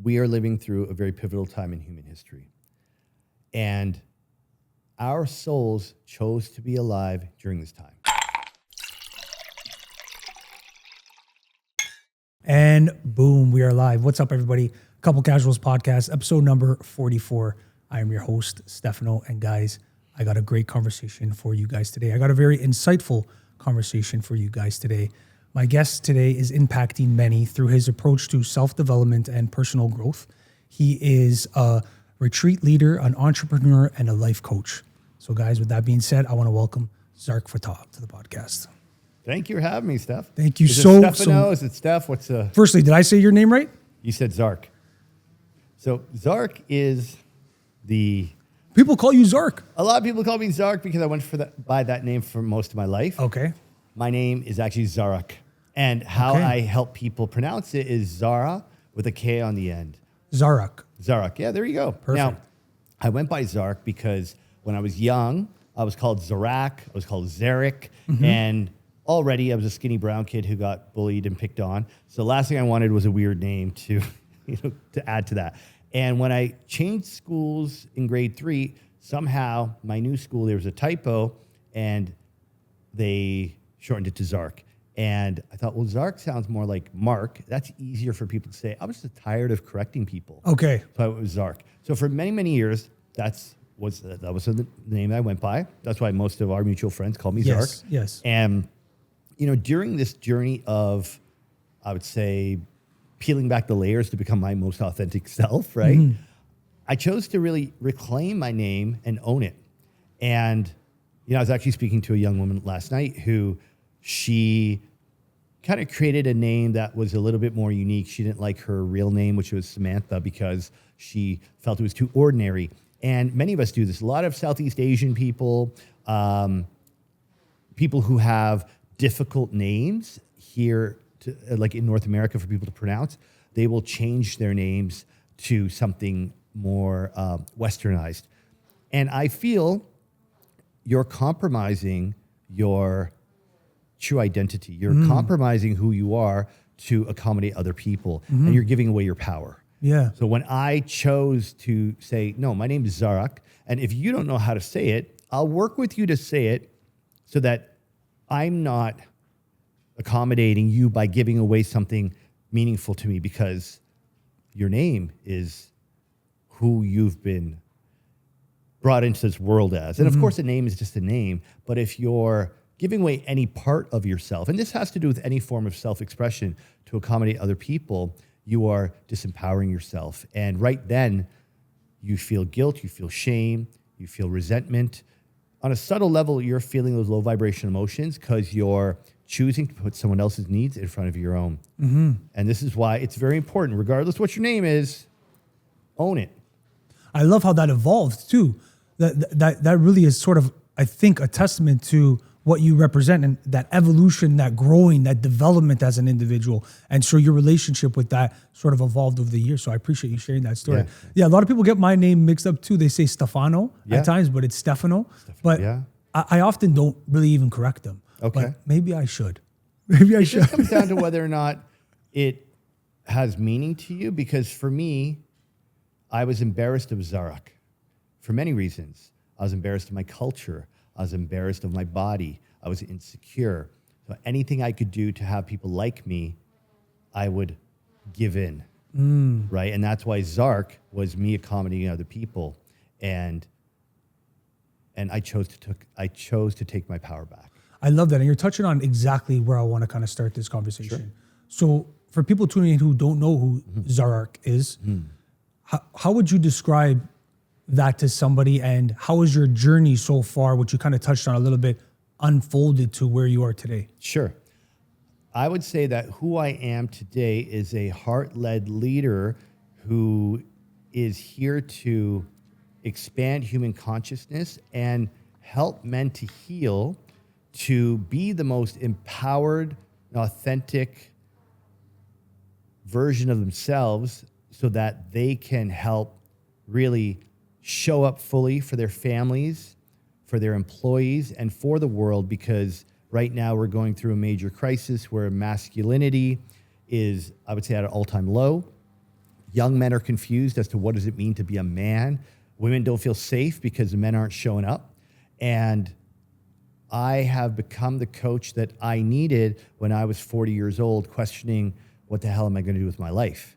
we are living through a very pivotal time in human history. And our souls chose to be alive during this time. And boom, we are live. What's up, everybody? Couple Casuals Podcast, episode number 44. I am your host, Stefano. And guys, I got a great conversation for you guys today. I got a very insightful conversation for you guys today. My guest today is impacting many through his approach to self-development and personal growth. He is a retreat leader, an entrepreneur, and a life coach. So guys, with that being said, I want to welcome Zarak Fatah to the podcast. Thank you for having me, Steph. Thank you Is so it much. Stefano? Is it Steph? What's the... Firstly, did I say your name right? You said Zarak. So Zarak is the... People call you Zarak. A lot of people call me Zarak because I went by that name for most of my life. Okay. My name is actually Zarak. And how I help people pronounce it is Zara with a K on the end. Zarak. Zarak. Yeah, there you go. Perfect. Now, I went by Zarak because when I was young, I was called Zarak. I was called Zarak. And already I was a skinny brown kid who got bullied and picked on. So the last thing I wanted was a weird name to, to add to that. And when I changed schools in grade 3, somehow my new school, there was a typo and they shortened it to Zarak. And I thought, well, Zarak sounds more like Mark. That's easier for people to say. I was just tired of correcting people. Okay. So it was Zarak. So for many, many years, that was the name I went by. That's why most of our mutual friends call me Zarak. Yes. And, during this journey of, I would say, peeling back the layers to become my most authentic self, right? I chose to really reclaim my name and own it. And, I was actually speaking to a young woman last night who she kind of created a name that was a little bit more unique. She didn't like her real name, which was Samantha, because she felt it was too ordinary. And many of us do this. A lot of Southeast Asian people, people who have difficult names here, like in North America for people to pronounce, they will change their names to something more westernized. And I feel you're compromising your true identity. You're compromising who you are to accommodate other people, and you're giving away your power. Yeah. So when I chose to say, no, my name is Zarak, and if you don't know how to say it, I'll work with you to say it so that I'm not accommodating you by giving away something meaningful to me, because your name is who you've been brought into this world as. And of course, a name is just a name, but if you're giving away any part of yourself, and this has to do with any form of self-expression to accommodate other people, you are disempowering yourself. And right then, you feel guilt, you feel shame, you feel resentment. On a subtle level, you're feeling those low vibration emotions because you're choosing to put someone else's needs in front of your own. And this is why it's very important, regardless what your name is, own it. I love how that evolved too. That really is sort of, I think, a testament to what you represent and that evolution, that growing, that development as an individual. And so your relationship with that sort of evolved over the years. So I appreciate you sharing that story. Yeah, a lot of people get my name mixed up too. They say Stefano at times, but it's Stefano. But I often don't really even correct them. Okay. But maybe I should. Maybe I should. It just comes down to whether or not it has meaning to you, because for me, I was embarrassed of Zarak for many reasons. I was embarrassed of my culture. I was embarrassed of my body. I was insecure. So anything I could do to have people like me, I would give in, right? And that's why Zarak was me accommodating other people, and I chose to take my power back. I love that, and you're touching on exactly where I want to kind of start this conversation. Sure. So for people tuning in who don't know who Zarak is, how would you describe that to somebody, and how is your journey so far, which you kind of touched on a little bit, unfolded to where you are today? Sure. I would say that who I am today is a heart-led leader who is here to expand human consciousness and help men to heal, to be the most empowered, authentic version of themselves so that they can help really show up fully for their families, for their employees, and for the world, because right now we're going through a major crisis where masculinity is, I would say, at an all-time low. young men are confused as to what does it mean to be a man. Women don't feel safe because the men aren't showing up. And I have become the coach that I needed when I was 40 years old, questioning what the hell am I going to do with my life?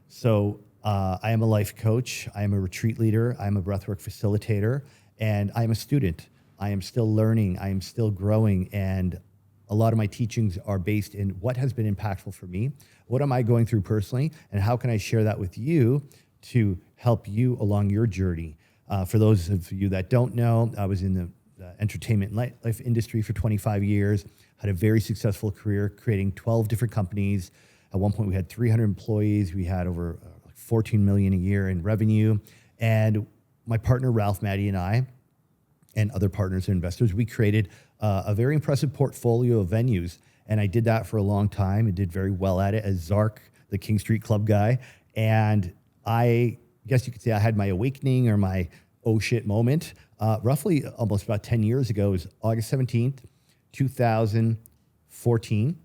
So I am a life coach. I am a retreat leader. I am a breathwork facilitator, and I am a student. I am still learning. I am still growing. And a lot of my teachings are based in what has been impactful for me. What am I going through personally? And how can I share that with you to help you along your journey? For those of you that don't know, I was in the entertainment and nightlife industry for 25 years, had a very successful career creating 12 different companies. At one point, we had 300 employees. We had over 14 million a year in revenue. And my partner, Ralph, Maddie, and I, and other partners and investors, we created a very impressive portfolio of venues. And I did that for a long time and did very well at it as Zarak, the King Street Club guy. And I guess you could say I had my awakening or my oh shit moment. Roughly almost about 10 years ago, it was August 17th, 2014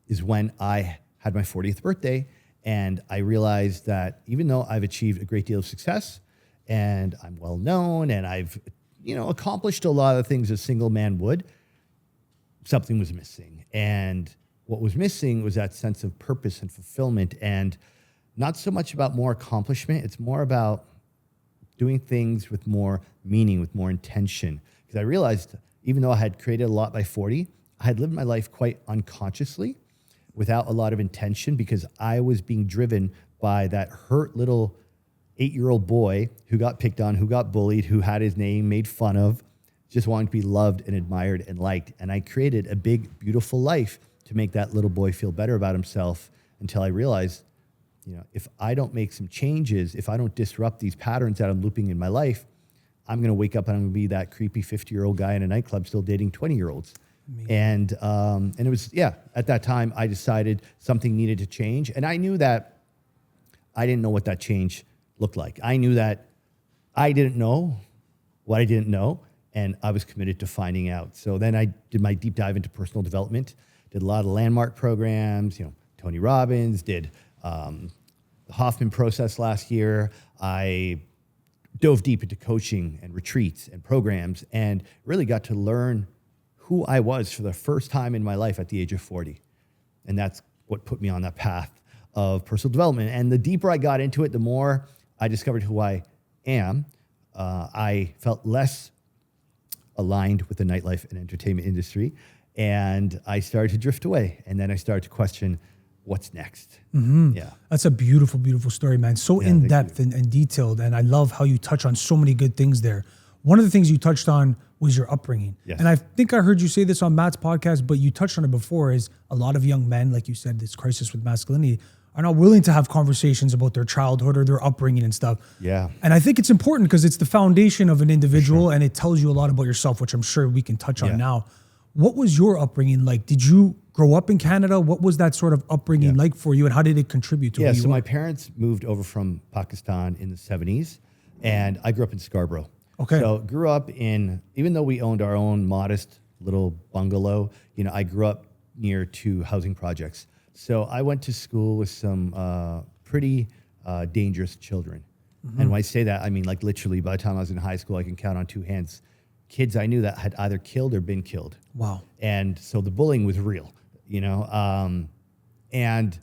is when I had my 40th birthday. And I realized that even though I've achieved a great deal of success and I'm well known and I've accomplished a lot of things a single man would, something was missing. And what was missing was that sense of purpose and fulfillment, and not so much about more accomplishment. It's more about doing things with more meaning, with more intention. Because I realized, even though I had created a lot by 40, I had lived my life quite unconsciously without a lot of intention, because I was being driven by that hurt little 8-year-old boy who got picked on, who got bullied, who had his name made fun of, just wanting to be loved and admired and liked. And I created a big, beautiful life to make that little boy feel better about himself, until I realized, if I don't make some changes, if I don't disrupt these patterns that I'm looping in my life, I'm going to wake up and I'm going to be that creepy 50-year-old guy in a nightclub still dating 20-year-olds. And it was, at that time, I decided something needed to change. And I knew that I didn't know what that change looked like. I knew that I didn't know what I didn't know, and I was committed to finding out. So then I did my deep dive into personal development, did a lot of landmark programs, Tony Robbins, did the Hoffman process last year. I dove deep into coaching and retreats and programs, and really got to learn who I was for the first time in my life at the age of 40. And that's what put me on that path of personal development. And the deeper I got into it, the more I discovered who I am. I felt less aligned with the nightlife and entertainment industry, and I started to drift away. And then I started to question, what's next? Yeah. That's a beautiful, beautiful story, man. So in depth and detailed. And I love how you touch on so many good things there. One of the things you touched on was your upbringing. Yes. And I think I heard you say this on Matt's podcast, but you touched on it before, is a lot of young men, like you said, this crisis with masculinity, are not willing to have conversations about their childhood or their upbringing and stuff. Yeah. And I think it's important because it's the foundation of an individual, and it tells you a lot about yourself, which I'm sure we can touch on now. What was your upbringing like? Did you grow up in Canada? What was that sort of upbringing like for you, and how did it contribute to who you so were? my parents moved over from Pakistan in the 70s, and I grew up in Scarborough. Okay. So grew up in, even though we owned our own modest little bungalow, I grew up near 2 housing projects. So I went to school with some pretty dangerous children. And when I say that, I mean, like, literally, by the time I was in high school, I can count on 2 hands kids I knew that had either killed or been killed. Wow. And so the bullying was real, and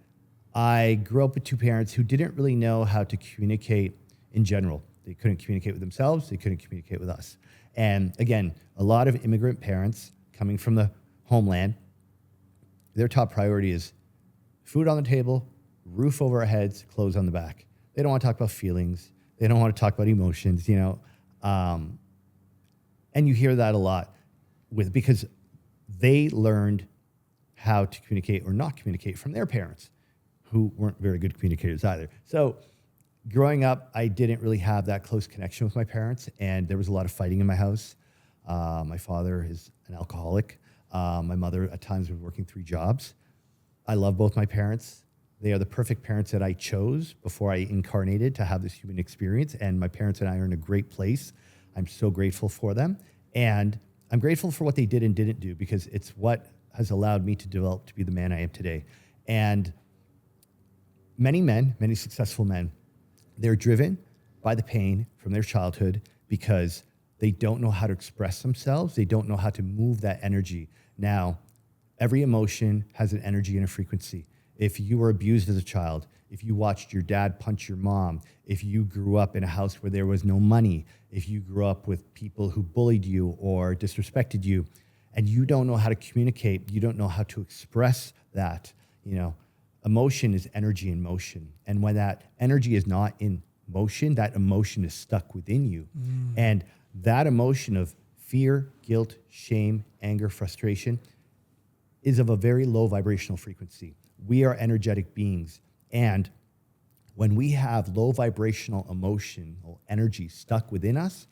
I grew up with 2 parents who didn't really know how to communicate in general. They couldn't communicate with themselves. They couldn't communicate with us. And again, a lot of immigrant parents coming from the homeland, their top priority is food on the table, roof over our heads, clothes on the back. They don't want to talk about feelings. They don't want to talk about emotions, and you hear that a lot because they learned how to communicate or not communicate from their parents, who weren't very good communicators either. So growing up, I didn't really have that close connection with my parents, and there was a lot of fighting in my house. My father is an alcoholic. My mother at times was working 3 jobs. I love both my parents. They are the perfect parents that I chose before I incarnated to have this human experience, and my parents and I are in a great place. I'm so grateful for them, and I'm grateful for what they did and didn't do, because it's what has allowed me to develop to be the man I am today. And many men, many successful men, they're driven by the pain from their childhood because they don't know how to express themselves. They don't know how to move that energy. Now, every emotion has an energy and a frequency. If you were abused as a child, if you watched your dad punch your mom, if you grew up in a house where there was no money, if you grew up with people who bullied you or disrespected you, and you don't know how to communicate, you don't know how to express that, emotion is energy in motion. And when that energy is not in motion, that emotion is stuck within you. And that emotion of fear, guilt, shame, anger, frustration is of a very low vibrational frequency. We are energetic beings. And when we have low vibrational emotional energy stuck within us,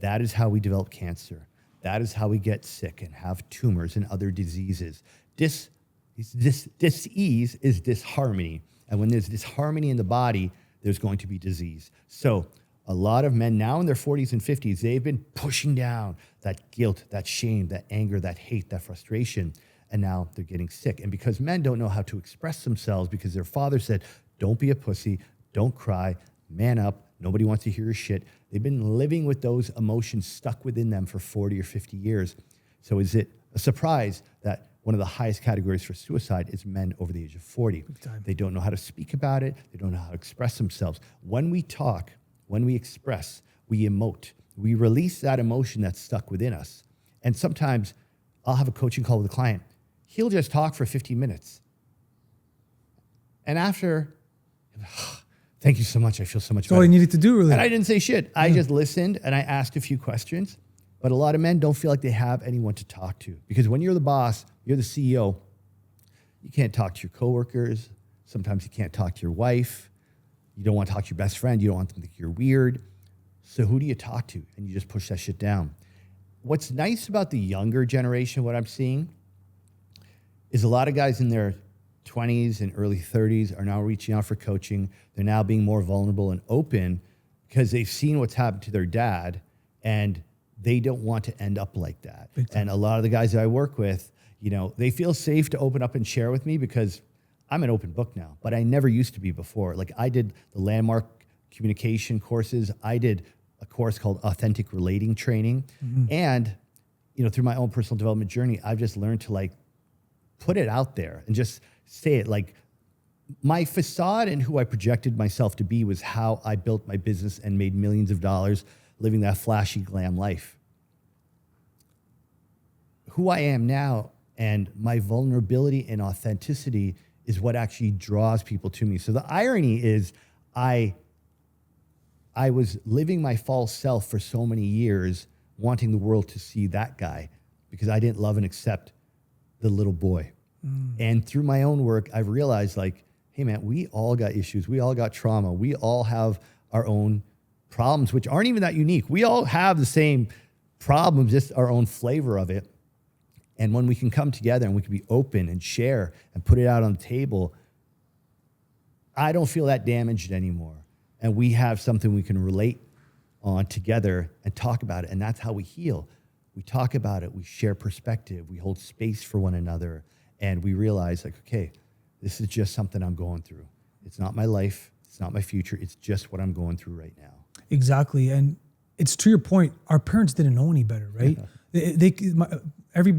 that is how we develop cancer. That is how we get sick and have tumors and other diseases. Dis-ease is disharmony. And when there's disharmony in the body, there's going to be disease. So a lot of men now in their 40s and 50s, they've been pushing down that guilt, that shame, that anger, that hate, that frustration. And now they're getting sick. And because men don't know how to express themselves because their father said, don't be a pussy, don't cry, man up, nobody wants to hear your shit. They've been living with those emotions stuck within them for 40 or 50 years. So is it a surprise that one of the highest categories for suicide is men over the age of 40? They don't know how to speak about it. They don't know how to express themselves. When we talk, when we express, we emote. We release that emotion that's stuck within us. And sometimes I'll have a coaching call with a client. He'll just talk for 15 minutes. And after, thank you so much. I feel so much better. That's all you needed to do, really. And I didn't say shit. I just listened and I asked a few questions. But a lot of men don't feel like they have anyone to talk to. Because when you're the boss, you're the CEO, you can't talk to your coworkers. Sometimes you can't talk to your wife. You don't want to talk to your best friend. You don't want them to think you're weird. So who do you talk to? And you just push that shit down. What's nice about the younger generation, what I'm seeing, is a lot of guys in their 20s and early 30s are now reaching out for coaching. They're now being more vulnerable and open because they've seen what's happened to their dad and they don't want to end up like that. And a lot of the guys that I work with, they feel safe to open up and share with me because I'm an open book now, but I never used to be before. Like I did the landmark communication courses. I did a course called Authentic Relating Training. And, through my own personal development journey, I've just learned to put it out there and just say it. Like my facade and who I projected myself to be was how I built my business and made millions of dollars living that flashy glam life. Who I am now and my vulnerability and authenticity is what actually draws people to me. So the irony is I was living my false self for so many years, wanting the world to see that guy because I didn't love and accept the little boy. And through my own work, I've realized hey man, we all got issues. We all got trauma. We all have our own problems, which aren't even that unique. We all have the same problems, just our own flavor of it. And when we can come together and we can be open and share and put it out on the table, I don't feel that damaged anymore. And we have something we can relate on together and talk about it. And that's how we heal. We talk about it. We share perspective. We hold space for one another. And we realize okay, this is just something I'm going through. It's not my life. It's not my future. It's just what I'm going through right now. Exactly. And it's to your point, our parents didn't know any better, right?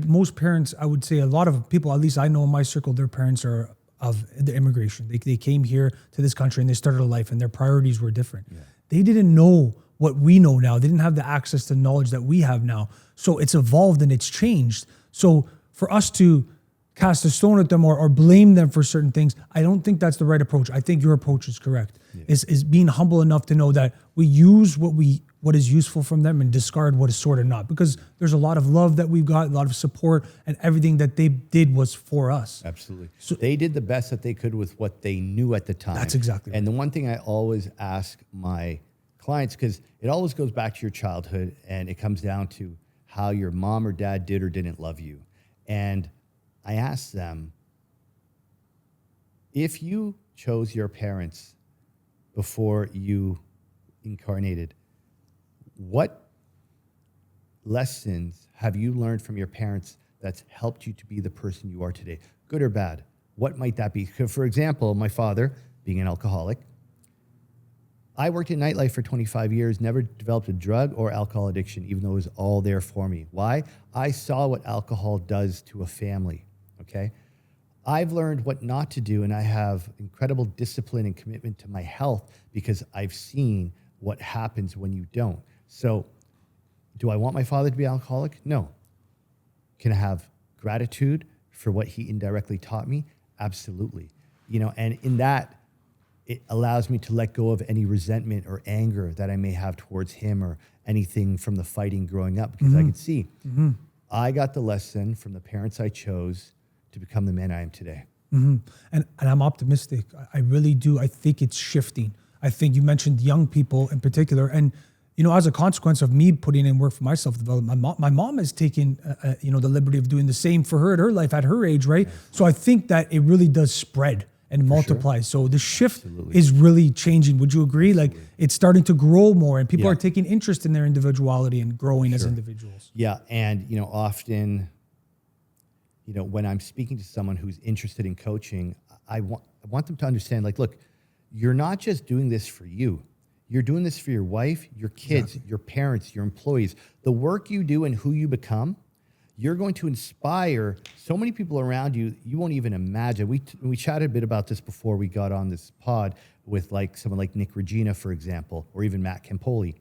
Most parents, I would say a lot of people, at least I know in my circle, their parents are of the immigration. They came here to this country and they started a life and their priorities were different. Yeah. They didn't know what we know now. They didn't have the access to knowledge that we have now. So it's evolved and it's changed. So for us to cast a stone at them or blame them for certain things, I don't think that's the right approach. I think your approach is correct. Yeah. Is being humble enough to know that we use what is useful from them and discard what is sort of not, because there's a lot of love that we've got, a lot of support, and everything that they did was for us. Absolutely. So they did the best that they could with what they knew at the time. That's exactly right. And the one thing I always ask my clients, because it always goes back to your childhood and it comes down to how your mom or dad did or didn't love you. And I ask them, if you chose your parents before you incarnated, what lessons have you learned from your parents that's helped you to be the person you are today, good or bad? What might that be? For example, my father, being an alcoholic. I worked in nightlife for 25 years, never developed a drug or alcohol addiction, even though it was all there for me. Why? I saw what alcohol does to a family, okay? I've learned what not to do, and I have incredible discipline and commitment to my health because I've seen what happens when you don't. So, do I want my father to be alcoholic? No. Can I have gratitude for what he indirectly taught me? Absolutely. And in that, it allows me to let go of any resentment or anger that I may have towards him or anything from the fighting growing up, because I could see I got the lesson from the parents I chose to become the man I am today. And I'm optimistic. I really do. I think it's shifting. I think you mentioned young people in particular. And, as a consequence of me putting in work for my self-development, my mom has taken, the liberty of doing the same for her at her life at her age, right? Yes. So I think that it really does spread and multiply. Sure. So the shift is really changing. Would you agree? Absolutely. Like it's starting to grow more and people are taking interest in their individuality and growing as individuals. Yeah. And, often, when I'm speaking to someone who's interested in coaching, I want them to understand, like, look, you're not just doing this for you. You're doing this for your wife, your kids, your parents, your employees. The work you do and who you become, you're going to inspire so many people around you, you won't even imagine. We chatted a bit about this before we got on this pod with like someone like Nick Regina, for example, or even Matt Campoli.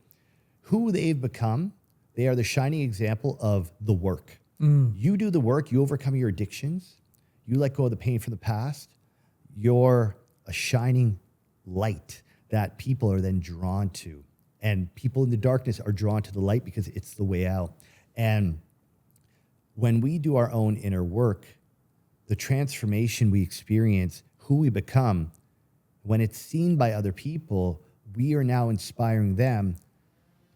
Who they've become, they are the shining example of the work. You do the work, you overcome your addictions, you let go of the pain from the past, you're a shining light that people are then drawn to. And people in the darkness are drawn to the light because it's the way out. And when we do our own inner work, the transformation we experience, who we become, when it's seen by other people, we are now inspiring them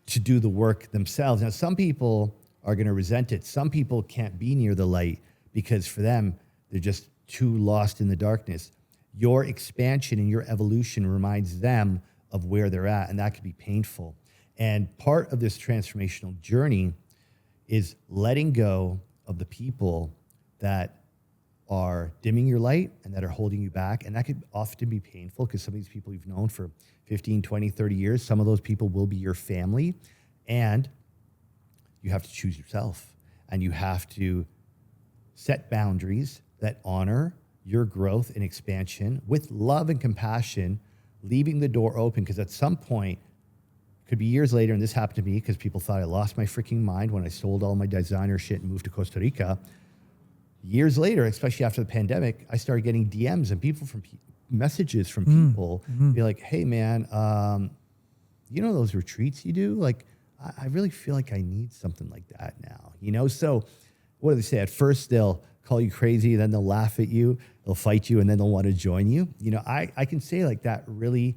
to do the work themselves. Now, some people are going to resent it. Some people can't be near the light because for them, they're just too lost in the darkness. Your expansion and your evolution reminds them of where they're at, and that can be painful. And part of this transformational journey is letting go of the people that are dimming your light and that are holding you back. And that could often be painful because some of these people you've known for 15, 20, 30 years, some of those people will be your family. And you have to choose yourself. And you have to set boundaries that honor your growth and expansion with love and compassion, leaving the door open. Because at some point, could be years later, and this happened to me because people thought I lost my freaking mind when I sold all my designer shit and moved to Costa Rica. Years later, especially after the pandemic, I started getting DMs and messages from people be like, hey man, those retreats you do? Like, I really feel like I need something like that now, So what do they say? At first they'll call you crazy, then they'll laugh at you, they'll fight you, and then they'll want to join you. I can say like that really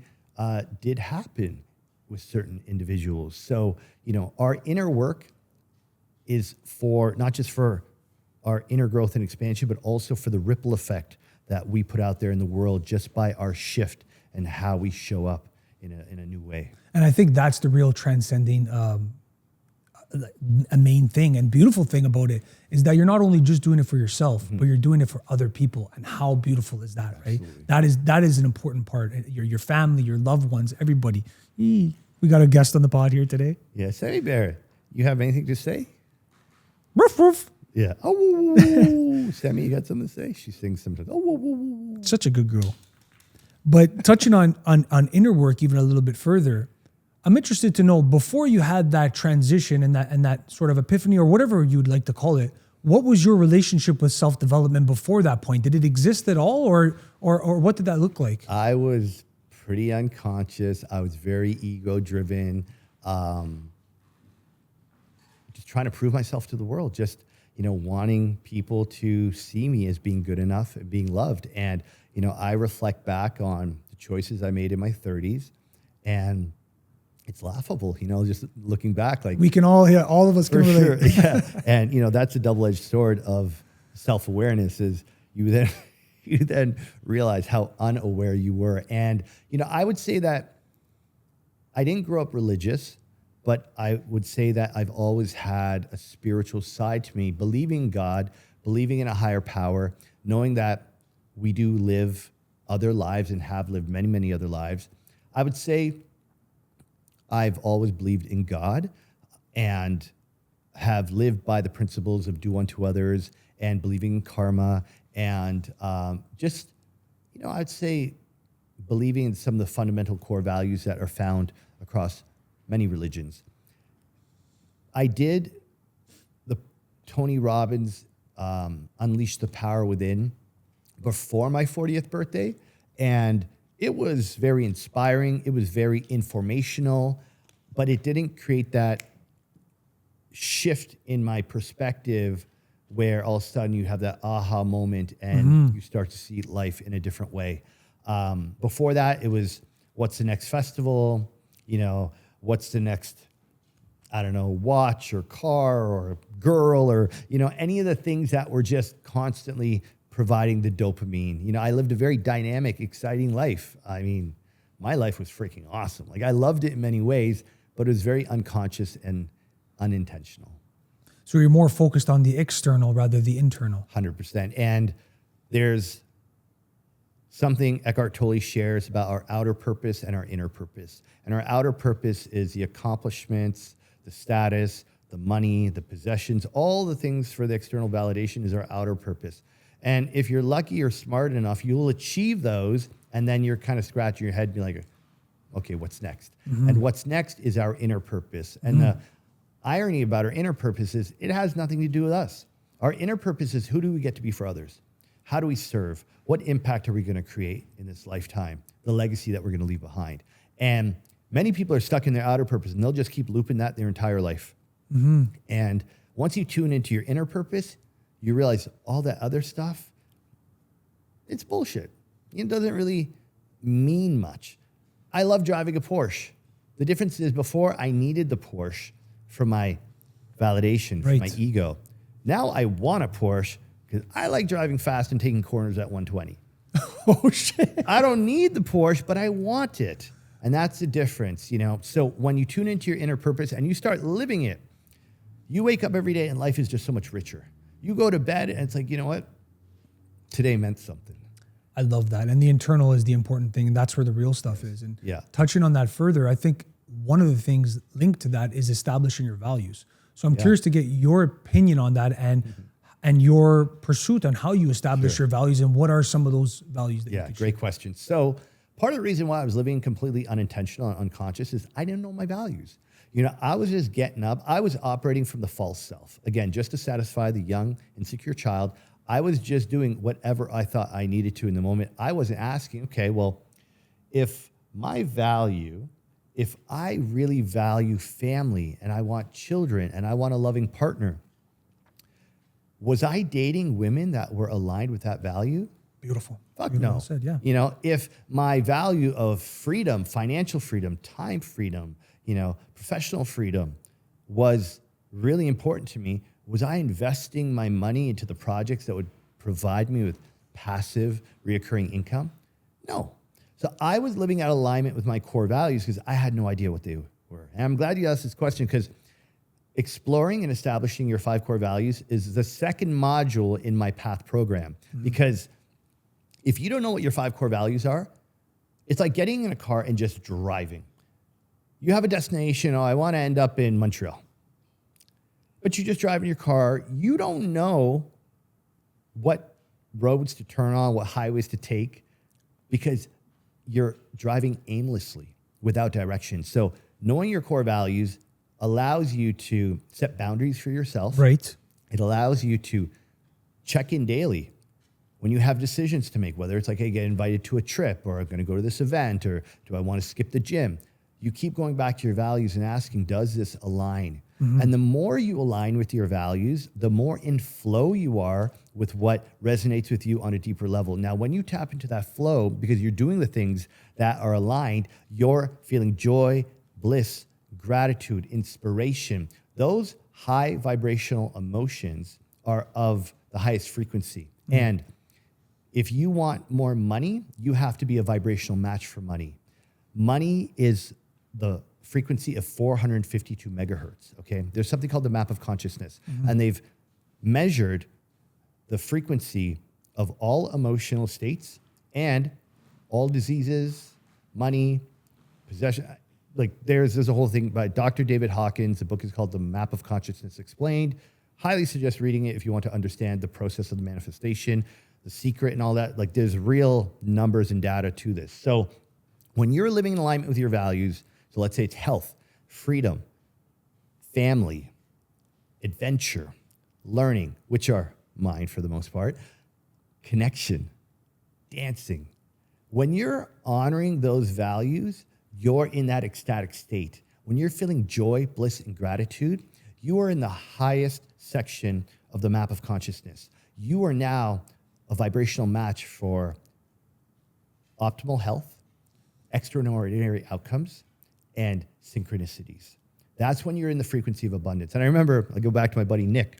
did happen with certain individuals. So, our inner work is not just for our inner growth and expansion, but also for the ripple effect that we put out there in the world just by our shift and how we show up in a new way. And I think that's the real transcending a main thing and beautiful thing about it is that you're not only just doing it for yourself, but you're doing it for other people. And how beautiful is that, right? That is an important part. Your family, your loved ones, everybody. We got a guest on the pod here today. Yeah, Sammy Bear, you have anything to say? Ruff, ruff. Yeah. Oh, Sammy, you got something to say? She sings sometimes. Oh, such a good girl. But touching on inner work even a little bit further, I'm interested to know, before you had that transition and that sort of epiphany or whatever you'd like to call it, what was your relationship with self-development before that point? Did it exist at all or what did that look like? I was pretty unconscious. I was very ego-driven, just trying to prove myself to the world, just, wanting people to see me as being good enough and being loved. And, I reflect back on the choices I made in my 30s and it's laughable, just looking back. Like, we can all, all of us can relate. Sure, yeah. And, that's a double-edged sword of self-awareness is you then realize how unaware you were. And, I would say that I didn't grow up religious, but I would say that I've always had a spiritual side to me, believing in God, believing in a higher power, knowing that we do live other lives and have lived many, many other lives. I would say I've always believed in God and have lived by the principles of do unto others and believing in karma and just, I'd say believing in some of the fundamental core values that are found across many religions. I did the Tony Robbins Unleash the Power Within before my 40th birthday, and it was very inspiring. It was very informational, but it didn't create that shift in my perspective where all of a sudden you have that aha moment and you start to see life in a different way. Before that, it was what's the next festival? What's the next, I don't know, watch or car or girl or, any of the things that were just constantly providing the dopamine. I lived a very dynamic, exciting life. I mean, my life was freaking awesome. Like I loved it in many ways, but it was very unconscious and unintentional. So you're more focused on the external rather than the internal. 100%. And there's something Eckhart Tolle shares about our outer purpose and our inner purpose. And our outer purpose is the accomplishments, the status, the money, the possessions, all the things for the external validation is our outer purpose. And if you're lucky or smart enough, you'll achieve those, and then you're kind of scratching your head and be like, okay, what's next? And what's next is our inner purpose. And the irony about our inner purpose is it has nothing to do with us. Our inner purpose is who do we get to be for others? How do we serve? What impact are we going to create in this lifetime? The legacy that we're going to leave behind. And many people are stuck in their outer purpose, and they'll just keep looping that their entire life. And once you tune into your inner purpose, you realize all that other stuff, it's bullshit. It doesn't really mean much. I love driving a Porsche. The difference is before I needed the Porsche for my validation, for my ego. Now I want a Porsche because I like driving fast and taking corners at 120. Oh, shit. I don't need the Porsche, but I want it. And that's the difference, So when you tune into your inner purpose and you start living it, you wake up every day and life is just so much richer. You go to bed and it's like, you know what? Today meant something. I love that. And the internal is the important thing. And that's where the real stuff is. And touching on that further, I think one of the things linked to that is establishing your values. So I'm curious to get your opinion on that and your pursuit on how you establish your values and what are some of those values that you could great question. So part of the reason why I was living completely unintentional and unconscious is I didn't know my values. I was just getting up. I was operating from the false self. Again, just to satisfy the young, insecure child. I was just doing whatever I thought I needed to in the moment. I wasn't asking, okay, well, if I really value family and I want children and I want a loving partner, was I dating women that were aligned with that value? Beautiful. Fuck Beautiful no. well said, yeah. If my value of freedom, financial freedom, time freedom, professional freedom was really important to me, was I investing my money into the projects that would provide me with passive, reoccurring income? No. So I was living out of alignment with my core values because I had no idea what they were. And I'm glad you asked this question because exploring and establishing your 5 core values is the second module in my PATH program. Because if you don't know what your 5 core values are, it's like getting in a car and just driving. You have a destination, I want to end up in Montreal. But you just drive in your car, you don't know what roads to turn on, what highways to take, because you're driving aimlessly without direction. So knowing your core values allows you to set boundaries for yourself. Right. It allows you to check in daily when you have decisions to make, whether it's like, hey, get invited to a trip or I'm going to go to this event or do I want to skip the gym? You keep going back to your values and asking, does this align? And the more you align with your values, the more in flow you are with what resonates with you on a deeper level. Now, when you tap into that flow, because you're doing the things that are aligned, you're feeling joy, bliss, gratitude, inspiration. Those high vibrational emotions are of the highest frequency. And if you want more money, you have to be a vibrational match for money. Money is the frequency of 452 megahertz, okay? There's something called the map of consciousness, and they've measured the frequency of all emotional states and all diseases, money, possession. Like there's a whole thing by Dr. David Hawkins. The book is called The Map of Consciousness Explained. Highly suggest reading it if you want to understand the process of the manifestation, the secret and all that. Like there's real numbers and data to this. So when you're living in alignment with your values, so let's say it's health, freedom, family, adventure, learning, which are mine for the most part, connection, dancing. When you're honoring those values, you're in that ecstatic state. When you're feeling joy, bliss, and gratitude, you are in the highest section of the map of consciousness. You are now a vibrational match for optimal health, extraordinary outcomes, and synchronicities. That's when you're in the frequency of abundance. And I remember, I go back to my buddy Nick.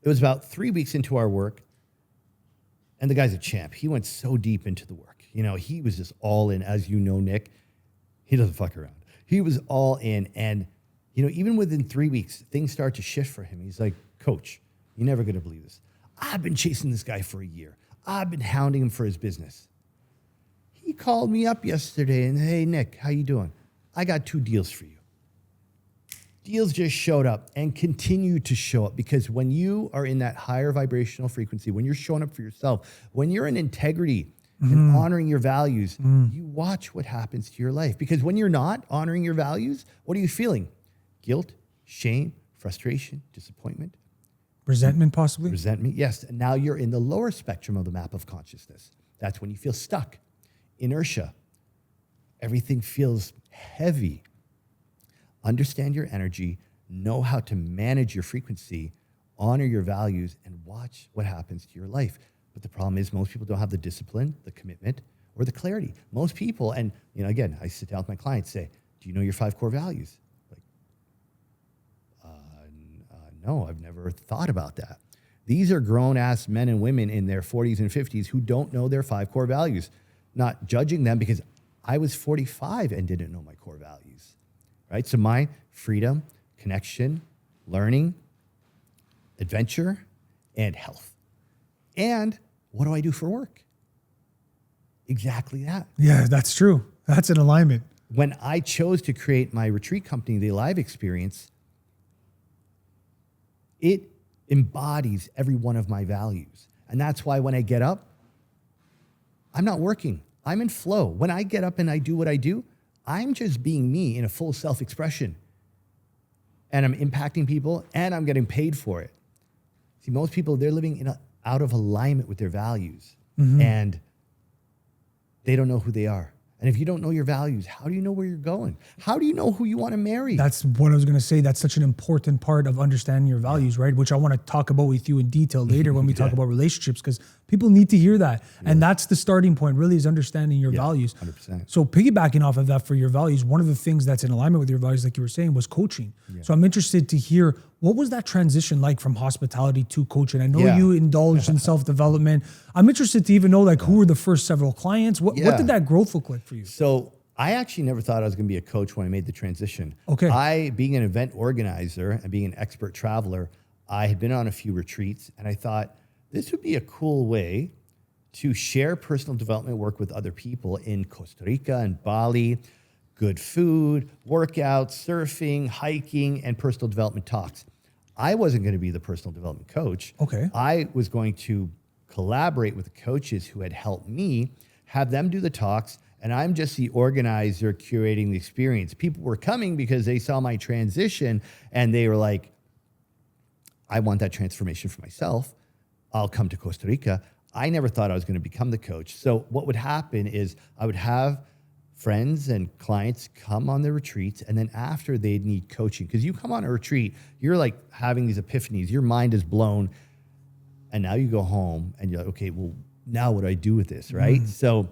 It was about 3 weeks into our work, and the guy's a champ. He went so deep into the work. You know, he was just all in. As you know, Nick, he doesn't fuck around. He was all in. And, you know, even within 3 weeks, things start to shift for him. He's like, Coach, you're never going to believe this. I've been chasing this guy for a year. I've been hounding him for his business. He called me up yesterday and, hey, Nick, how you doing? I got 2 deals for you. Deals just showed up and continue to show up, because when you are in that higher vibrational frequency, when you're showing up for yourself, when you're in integrity and honoring your values, you watch what happens to your life. Because when you're not honoring your values, what are you feeling? Guilt, shame, frustration, disappointment. Resentment, possibly? Resentment, yes. And now you're in the lower spectrum of the map of consciousness. That's when you feel stuck, inertia. Everything feels heavy. Understand your energy, know how to manage your frequency, honor your values, and watch what happens to your life. But the problem is most people don't have the discipline, the commitment, or the clarity. Most people, and you know, again, I sit down with my clients, say, do you know your 5 core values? Like, no, I've never thought about that. These are grown-ass men and women in their 40s and 50s who don't know their 5 core values. Not judging them, because I was 45 and didn't know my core values. Right? So my freedom, connection, learning, adventure, and health. And what do I do for work? Exactly that. Yeah, that's true. That's an alignment. When I chose to create my retreat company, the Alive Experience, it embodies every one of my values. And that's why when I get up, I'm not working. I'm in flow. When I get up and I do what I do, I'm just being me in a full self-expression, and I'm impacting people, and I'm getting paid for it. See, most people, they're living out of alignment with their values, and they don't know who they are. And if you don't know your values, how do you know where you're going? How do you know who you want to marry? That's what I was going to say. That's such an important part of understanding your values, right? Which I want to talk about with you in detail later when we talk about relationships, because people need to hear that. Yeah. And that's the starting point, really, is understanding your values. 100%. So piggybacking off of that for your values, one of the things that's in alignment with your values, like you were saying, was coaching. Yeah. So I'm interested to hear, what was that transition like from hospitality to coaching? I know you indulged in self-development. I'm interested to even know, like, who were the first several clients? What did that growth look like for you? So I actually never thought I was going to be a coach when I made the transition. Okay. Being an event organizer and being an expert traveler, I had been on a few retreats, and I thought this would be a cool way to share personal development work with other people in Costa Rica and Bali. Good food, workouts, surfing, hiking, and personal development talks. I wasn't going to be the personal development coach. Okay. I was going to collaborate with the coaches who had helped me, have them do the talks, and I'm just the organizer curating the experience. People were coming because they saw my transition, and they were like, I want that transformation for myself. I'll come to Costa Rica. I never thought I was going to become the coach. So what would happen is I would have friends and clients come on the retreats, and then after they'd need coaching. Because you come on a retreat, you're like having these epiphanies. Your mind is blown. And now you go home and you're like, okay, well, now what do I do with this, right? So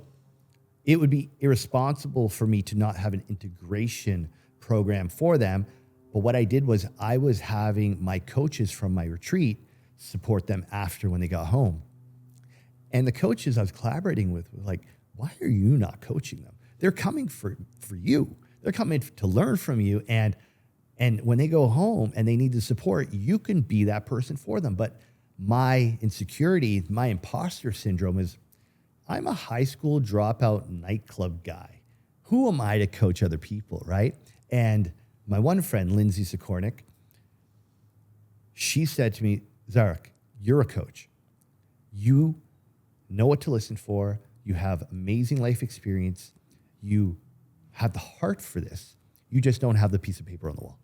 it would be irresponsible for me to not have an integration program for them. But what I did was I was having my coaches from my retreat support them after when they got home. And the coaches I was collaborating with were like, why are you not coaching them? They're coming for you. They're coming to learn from you. And when they go home and they need the support, you can be that person for them. But my insecurity, my imposter syndrome is, I'm a high school dropout nightclub guy. Who am I to coach other people, right? And my one friend, Lindsay Sikornik, she said to me, Zarak, you're a coach. You know what to listen for. You have amazing life experience. You have the heart for this. You just don't have the piece of paper on the wall.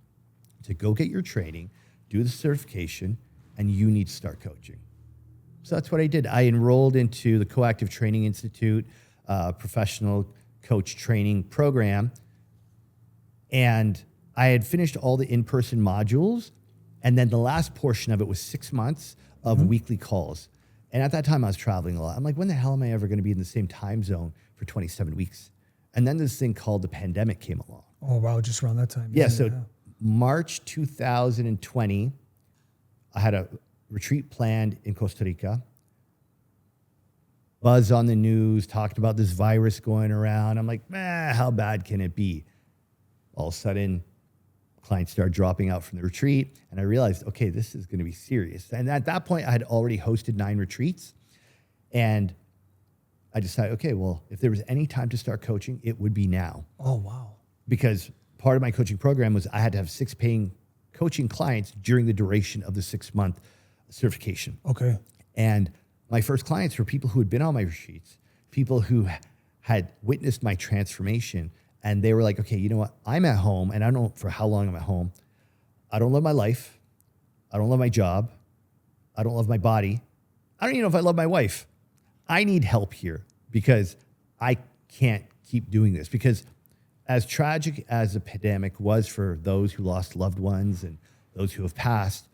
So go get your training, do the certification, and you need to start coaching. So that's what I did. I enrolled into the Coactive Training Institute professional coach training program. And I had finished all the in-person modules. And then the last portion of it was 6 months of weekly calls. And at that time, I was traveling a lot. I'm like, when the hell am I ever going to be in the same time zone for 27 weeks? And then this thing called the pandemic came along. Oh, wow. Just around that time. Yeah. So March 2020, I had a retreat planned in Costa Rica. Buzz on the news, talked about this virus going around. I'm like, how bad can it be? All of a sudden, clients started dropping out from the retreat, and I realized, okay, this is going to be serious. And at that point, I had already hosted 9 retreats, and I decided, okay, well, if there was any time to start coaching, it would be now. Oh, wow. Because part of my coaching program was I had to have 6 paying coaching clients during the duration of the 6-month certification. Okay. And my first clients were people who had been on my retreats, people who had witnessed my transformation. And they were like, okay, you know what? I'm at home, and I don't know for how long I'm at home. I don't love my life. I don't love my job. I don't love my body. I don't even know if I love my wife. I need help here because I can't keep doing this. Because as tragic as the pandemic was for those who lost loved ones and those who have passed,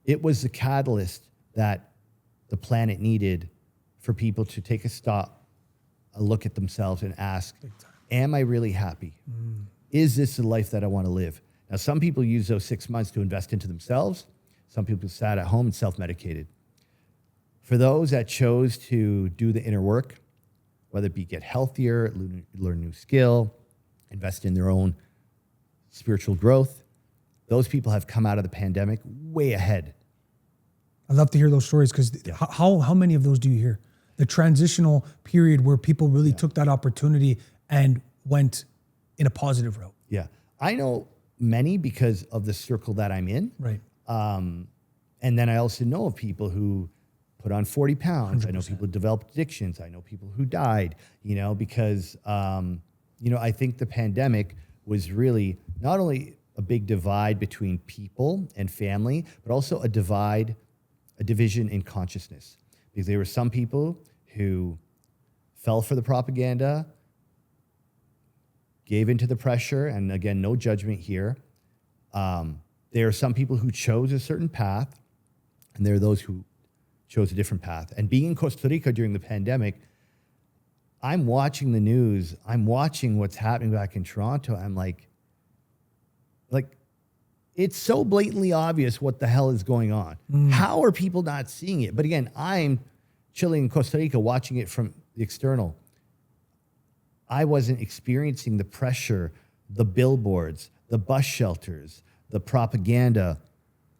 it was the catalyst that the planet needed for people to take a look at themselves and ask, am I really happy? Is this the life that I want to live? Now, some people use those 6 months to invest into themselves. Some people sat at home and self-medicated. For those that chose to do the inner work, whether it be get healthier, learn a new skill, invest in their own spiritual growth, those people have come out of the pandemic way ahead. I'd love to hear those stories because how many of those do you hear? The transitional period where people really took that opportunity and went in a positive route. Yeah. I know many because of the circle that I'm in. Right. And then I also know of people who put on 40 pounds. 100%. I know people who developed addictions. I know people who died, because, I think the pandemic was really not only a big divide between people and family, but also a division in consciousness. Because there were some people who fell for the propaganda, gave into the pressure, and again, no judgment here. There are some people who chose a certain path, and there are those who chose a different path. And being in Costa Rica during the pandemic, I'm watching the news. I'm watching what's happening back in Toronto. I'm like, it's so blatantly obvious what the hell is going on. How are people not seeing it? But again, I'm chilling in Costa Rica, watching it from the external. I wasn't experiencing the pressure, the billboards, the bus shelters, the propaganda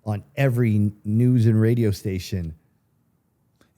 on every news and radio station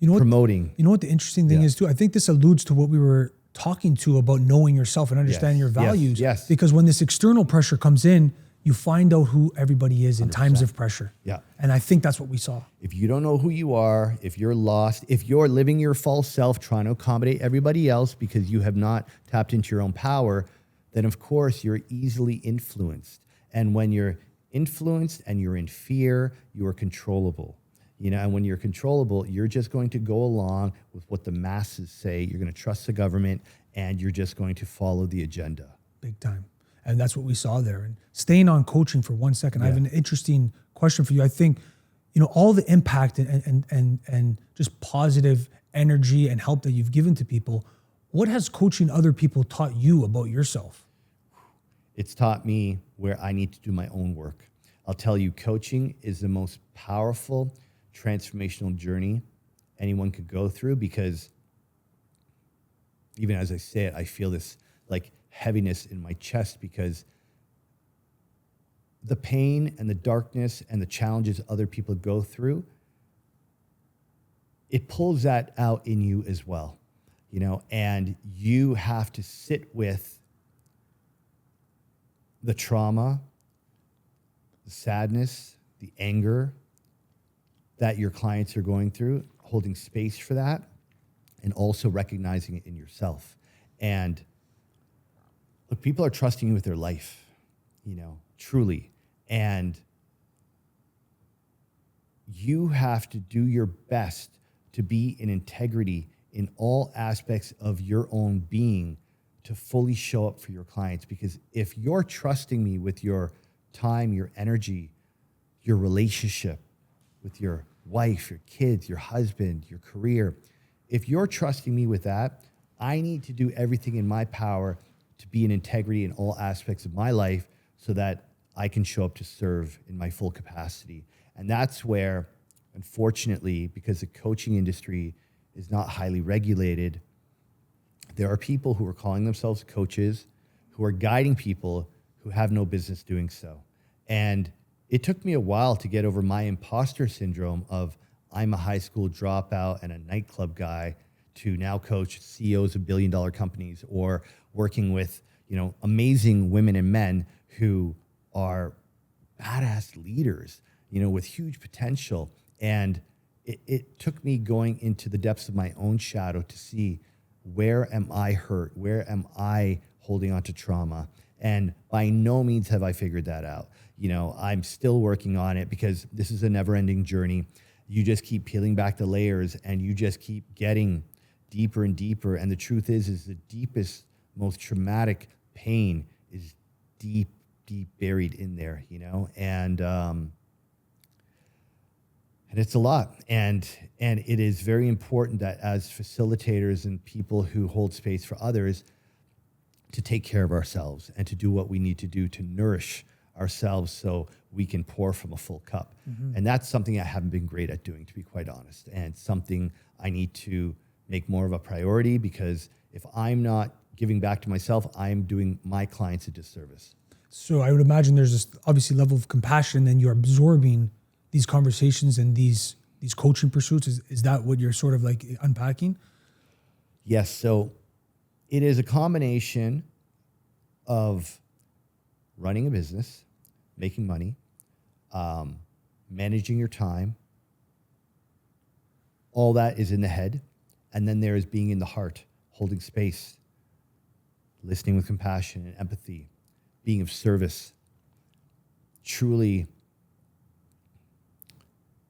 promoting. You know what the interesting thing is too? I think this alludes to what we were talking to about knowing yourself and understanding your values. Yes. Because when this external pressure comes in, you find out who everybody is in 100%. Times of pressure. Yeah. And I think that's what we saw. If you don't know who you are, if you're lost, if you're living your false self, trying to accommodate everybody else because you have not tapped into your own power, then of course you're easily influenced. And when you're influenced and you're in fear, you are controllable. And when you're controllable, you're just going to go along with what the masses say. You're going to trust the government, and you're just going to follow the agenda. Big time. And that's what we saw there. And staying on coaching for 1 second, I have an interesting question for you. I think, all the impact and just positive energy and help that you've given to people, what has coaching other people taught you about yourself? It's taught me where I need to do my own work. I'll tell you, coaching is the most powerful transformational journey anyone could go through, because even as I say it, I feel this heaviness in my chest, because the pain and the darkness and the challenges other people go through, it pulls that out in you as well. and you have to sit with the trauma, the sadness, the anger that your clients are going through, holding space for that, and also recognizing it in yourself. And look, people are trusting you with their life, truly. And you have to do your best to be in integrity in all aspects of your own being to fully show up for your clients. Because if you're trusting me with your time, your energy, your relationship with your wife, your kids, your husband, your career, if you're trusting me with that, I need to do everything in my power to be in integrity in all aspects of my life so that I can show up to serve in my full capacity. And that's where, unfortunately, because the coaching industry is not highly regulated, there are people who are calling themselves coaches, who are guiding people who have no business doing so. And it took me a while to get over my imposter syndrome of I'm a high school dropout and a nightclub guy to now coach CEOs of billion-dollar companies or working with, amazing women and men who are badass leaders, with huge potential. And it took me going into the depths of my own shadow to see, where am I hurt? Where am I holding on to trauma? And by no means have I figured that out. I'm still working on it because this is a never-ending journey. You just keep peeling back the layers and you just keep getting deeper and deeper. And the truth is the deepest, most traumatic pain is deep, deep buried in there, and it's a lot. And it is very important that as facilitators and people who hold space for others, to take care of ourselves and to do what we need to do to nourish ourselves so we can pour from a full cup. Mm-hmm. And that's something I haven't been great at doing, to be quite honest, and something I need to make more of a priority, because if I'm not giving back to myself, I'm doing my clients a disservice. So I would imagine there's this obviously level of compassion, and you're absorbing these conversations and these coaching pursuits. Is that what you're sort of like unpacking? Yes. So it is a combination of running a business, making money, managing your time. All that is in the head. And then there is being in the heart, holding space, listening with compassion and empathy, being of service, truly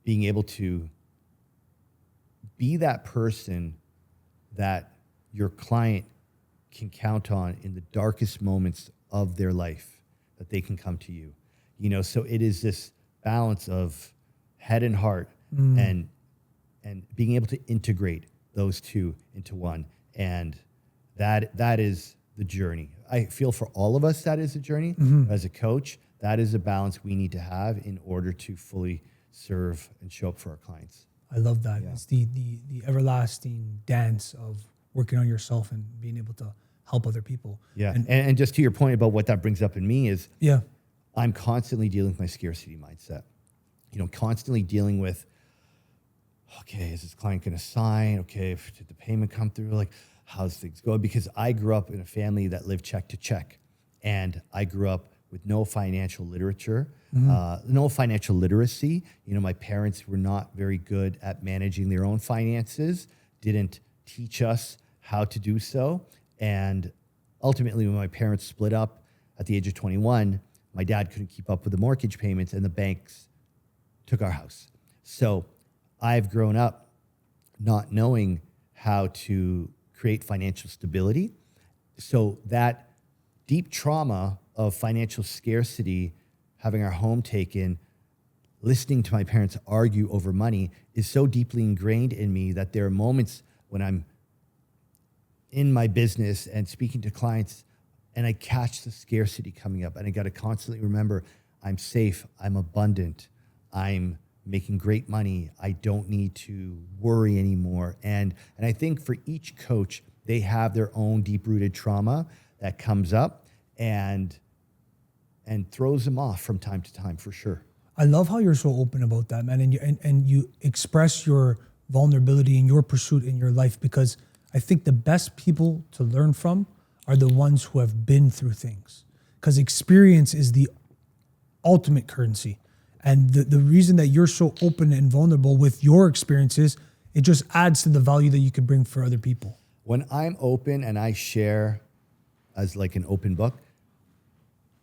being able to be that person that your client can count on in the darkest moments of their life, that they can come to you. So it is this balance of head and heart, and being able to integrate those two into one. And that is the journey. I feel for all of us that is a journey. Mm-hmm. As a coach, that is a balance we need to have in order to fully serve and show up for our clients. I love that. Yeah. It's the everlasting dance of working on yourself and being able to help other people. Yeah. And just to your point about what that brings up in me is, I'm constantly dealing with my scarcity mindset. Constantly dealing with, okay, is this client going to sign? Okay, did the payment come through? Like, how's things going? Because I grew up in a family that lived check to check, and I grew up with no financial literature, no financial literacy. My parents were not very good at managing their own finances, didn't teach us how to do so. And ultimately, when my parents split up at the age of 21, my dad couldn't keep up with the mortgage payments, and the banks took our house. So I've grown up not knowing how to create financial stability. So that deep trauma of financial scarcity, having our home taken, listening to my parents argue over money, is so deeply ingrained in me that there are moments when I'm in my business and speaking to clients and I catch the scarcity coming up, and I got to constantly remember I'm safe, I'm abundant, I'm making great money, I don't need to worry anymore. And I think for each coach, they have their own deep-rooted trauma that comes up and throws them off from time to time, for sure. I love how you're so open about that, man, and you express your vulnerability and your pursuit in your life, because I think the best people to learn from are the ones who have been through things, because experience is the ultimate currency. And the reason that you're so open and vulnerable with your experiences, it just adds to the value that you could bring for other people. When I'm open and I share as like an open book,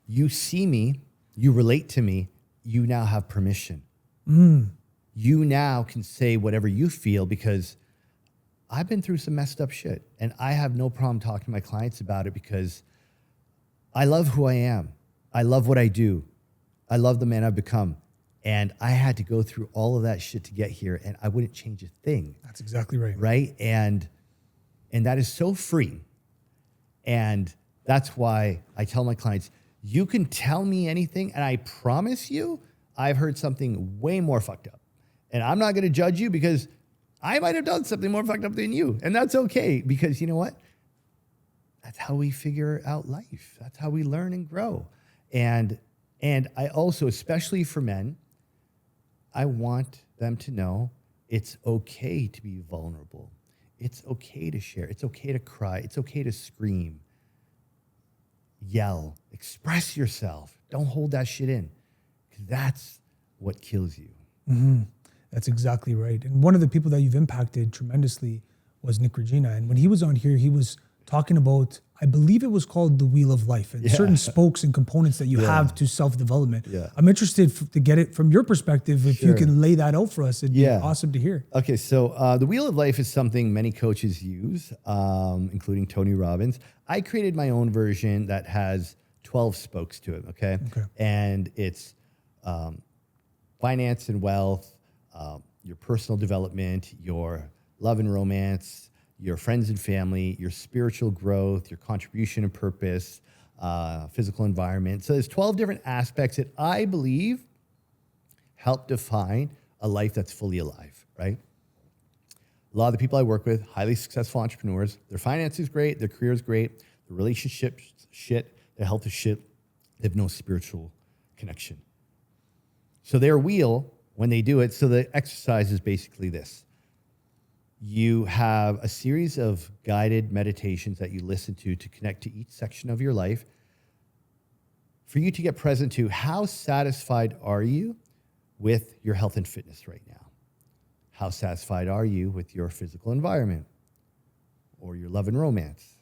you see me, you relate to me, you now have permission. You now can say whatever you feel, because I've been through some messed up shit and I have no problem talking to my clients about it, because I love who I am. I love what I do. I love the man I've become. And I had to go through all of that shit to get here, and I wouldn't change a thing. That's exactly right. Right? And that is so free. And that's why I tell my clients, you can tell me anything, and I promise you, I've heard something way more fucked up. And I'm not going to judge you, because I might have done something more fucked up than you. And that's okay, because you know what? That's how we figure out life. That's how we learn and grow. And I also, especially for men, I want them to know it's okay to be vulnerable. It's okay to share. It's okay to cry. It's okay to scream, yell, express yourself. Don't hold that shit in, because that's what kills you. Mm-hmm. That's exactly right. And one of the people that you've impacted tremendously was Nick Regina. And when he was on here, he was talking about, I believe it was called the Wheel of Life, and certain spokes and components that you have to self-development. Yeah. I'm interested to get it from your perspective. If you can lay that out for us, it'd be awesome to hear. Okay, so the Wheel of Life is something many coaches use, including Tony Robbins. I created my own version that has 12 spokes to it, okay? And it's finance and wealth, your personal development, your love and romance, your friends and family, your spiritual growth, your contribution and purpose, physical environment. So there's 12 different aspects that I believe help define a life that's fully alive, right? A lot of the people I work with, highly successful entrepreneurs, their finances is great, their career is great, their relationships shit, their health is shit, they have no spiritual connection. So their wheel, when they do it, so the exercise is basically this. You have a series of guided meditations that you listen to connect to each section of your life for you to get present to how satisfied are you with your health and fitness right now? How satisfied are you with your physical environment or your love and romance?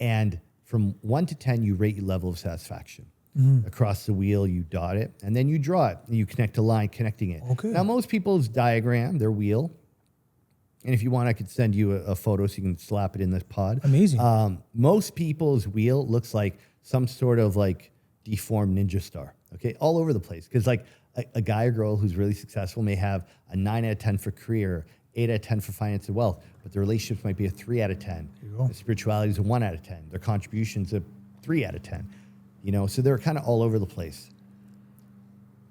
And from 1 to 10, you rate your level of satisfaction. Across the wheel, you dot it, and then you draw it, and you connect a line connecting it. Now, most people's diagram, their wheel, and if you want, I could send you a photo so you can slap it in this pod. Amazing. Most people's wheel looks like some sort of like deformed ninja star, okay? All over the place. Because like a guy or girl who's really successful may have a 9 out of 10 for career, 8 out of 10 for finance and wealth, but their relationships might be a 3 out of 10. Their spirituality is a 1 out of 10. Their contribution's a 3 out of 10. You know, so they're kind of all over the place.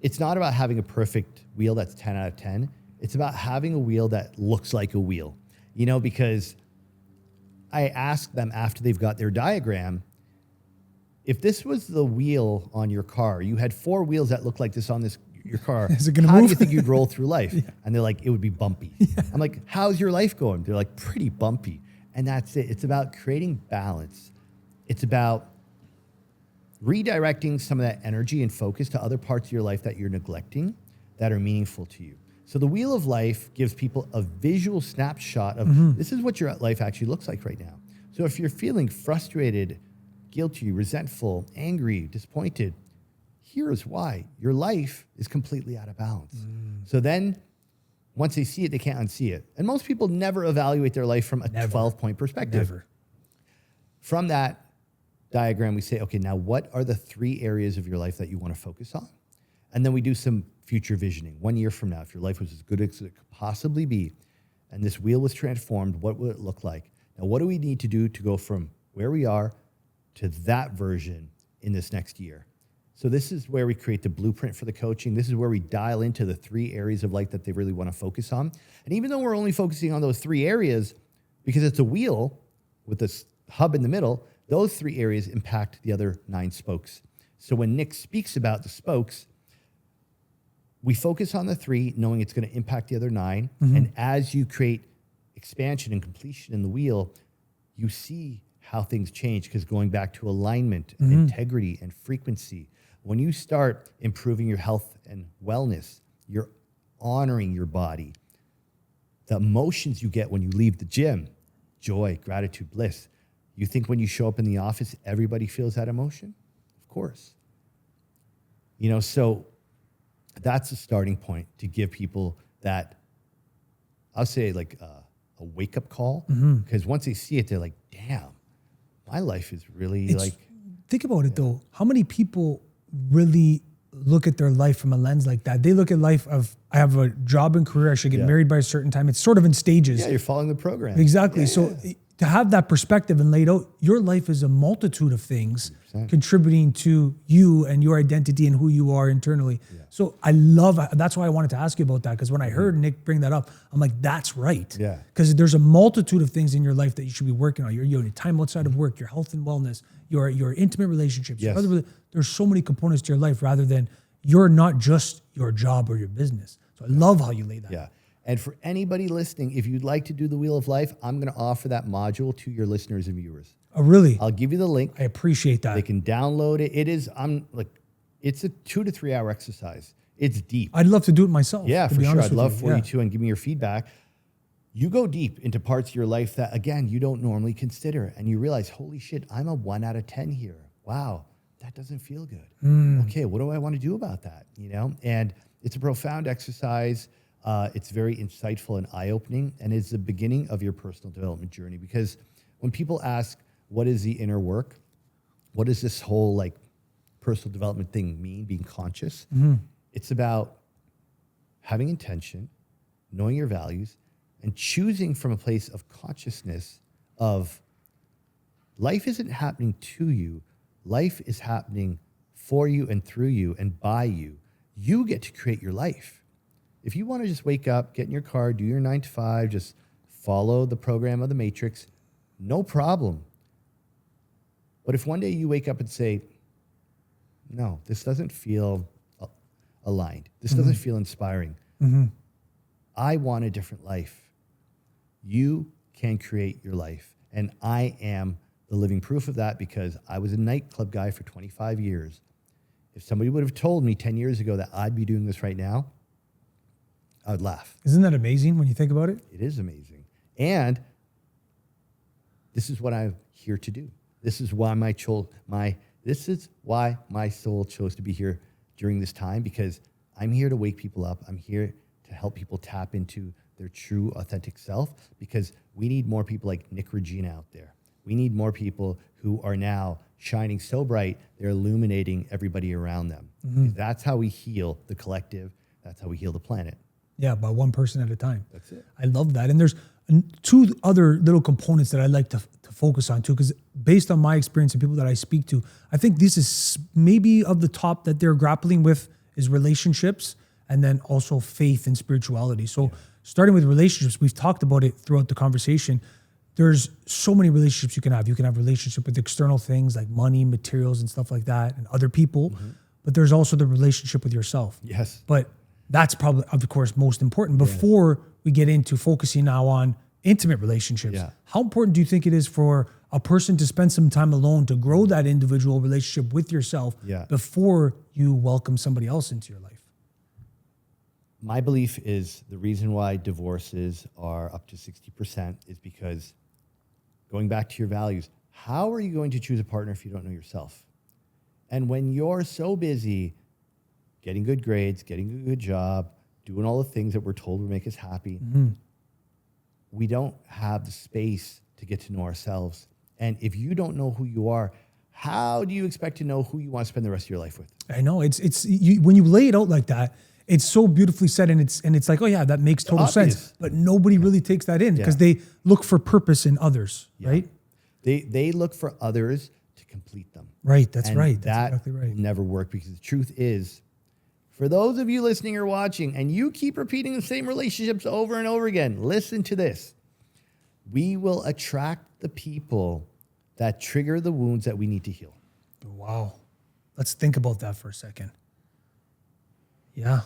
It's not about having a perfect wheel that's 10 out of 10. It's about having a wheel that looks like a wheel, you know, because I ask them after they've got their diagram, if this was the wheel on your car, you had 4 wheels that look like this on your car, is it gonna how move? do you think you'd roll through life? And they're like, it would be bumpy. I'm like, how's your life going? They're like, pretty bumpy. And that's it. It's about creating balance. It's about redirecting some of that energy and focus to other parts of your life that you're neglecting that are meaningful to you. So the Wheel of Life gives people a visual snapshot of this is what your life actually looks like right now. So if you're feeling frustrated, guilty, resentful, angry, disappointed, here's why. Your life is completely out of balance. So then once they see it, they can't unsee it. And most people never evaluate their life from a 12-point perspective. From that diagram, we say, okay, now what are the 3 areas of your life that you want to focus on? And then we do some future visioning. 1 year from now, if your life was as good as it could possibly be, and this wheel was transformed, what would it look like? Now, what do we need to do to go from where we are to that version in this next year? So this is where we create the blueprint for the coaching. This is where we dial into the 3 areas of life that they really want to focus on. And even though we're only focusing on those 3 areas, because it's a wheel with this hub in the middle, those 3 areas impact the other 9 spokes. So when Nick speaks about the spokes, we focus on the 3, knowing it's going to impact the other 9. And as you create expansion and completion in the wheel, you see how things change, because going back to alignment and integrity and frequency, when you start improving your health and wellness, you're honoring your body. The emotions you get when you leave the gym, joy, gratitude, bliss. You think when you show up in the office, everybody feels that emotion? Of course. You know, so that's a starting point to give people that, I'll say like a wake-up call, because once they see it, they're like, damn, my life is really Think about it though. How many people really look at their life from a lens like that? They look at life of, I have a job and career, I should get married by a certain time. It's sort of in stages. Yeah, you're following the program. Exactly. So to have that perspective and laid out, your life is a multitude of things 100%. Contributing to you and your identity and who you are internally. Yeah. So that's why I wanted to ask you about that. Because when I heard Nick bring that up, I'm like, that's right. Yeah. Because there's a multitude of things in your life that you should be working on. Your time outside of work, your health and wellness, your intimate relationships. Yes. There's so many components to your life rather than you're not just your job or your business. So I love how you lay that. Yeah. And for anybody listening, if you'd like to do the Wheel of Life, I'm going to offer that module to your listeners and viewers. Oh, really? I'll give you the link. I appreciate that. They can download it. It's a 2 to 3 hour exercise. It's deep. I'd love to do it myself. Yeah, to for be sure. honest I'd with love you. for you to, and give me your feedback. You go deep into parts of your life that, again, you don't normally consider. And you realize, holy shit, I'm a 1 out of 10 here. Wow, that doesn't feel good. Okay, what do I want to do about that? You know, and it's a profound exercise. It's very insightful and eye-opening, and it's the beginning of your personal development journey. Because when people ask, what is the inner work? What does this whole like personal development thing mean, being conscious? It's about having intention, knowing your values, and choosing from a place of consciousness of life isn't happening to you. Life is happening for you and through you and by you. You get to create your life. If you want to just wake up, get in your car, do your 9 to 5, just follow the program of the Matrix, no problem. But if one day you wake up and say, no, this doesn't feel aligned, this doesn't feel inspiring, I want a different life. You can create your life. And I am the living proof of that, because I was a nightclub guy for 25 years. If somebody would have told me 10 years ago that I'd be doing this right now, I would laugh. Isn't that amazing when you think about it? It is amazing. And this is what I'm here to do. This is why my soul chose to be here during this time, because I'm here to wake people up. I'm here to help people tap into their true, authentic self, because we need more people like Nick Regina out there. We need more people who are now shining so bright, they're illuminating everybody around them. That's how we heal the collective. That's how we heal the planet. Yeah, by one person at a time. That's it. I love that. And there's 2 other little components that I like to focus on too, because based on my experience and people that I speak to, I think this is maybe of the top that they're grappling with is relationships, and then also faith and spirituality. So starting with relationships, we've talked about it throughout the conversation. There's so many relationships you can have. You can have a relationship with external things like money, materials, and stuff like that, and other people. But there's also the relationship with yourself. Yes. But that's probably, of course, most important. Before we get into focusing now on intimate relationships, how important do you think it is for a person to spend some time alone to grow that individual relationship with yourself before you welcome somebody else into your life? My belief is the reason why divorces are up to 60% is because, going back to your values, how are you going to choose a partner if you don't know yourself? And when you're so busy getting good grades, getting a good job, doing all the things that we're told will make us happy, we don't have the space to get to know ourselves. And if you don't know who you are, how do you expect to know who you want to spend the rest of your life with? I know when you lay it out like that, it's so beautifully said, and it's like, oh yeah, that makes total sense. But nobody really takes that in because they look for purpose in others, right? They look for others to complete them. Right, that's right. That's exactly right. Will never work, because the truth is, for those of you listening or watching, and you keep repeating the same relationships over and over again, listen to this. We will attract the people that trigger the wounds that we need to heal. Wow. Let's think about that for a second. Yeah.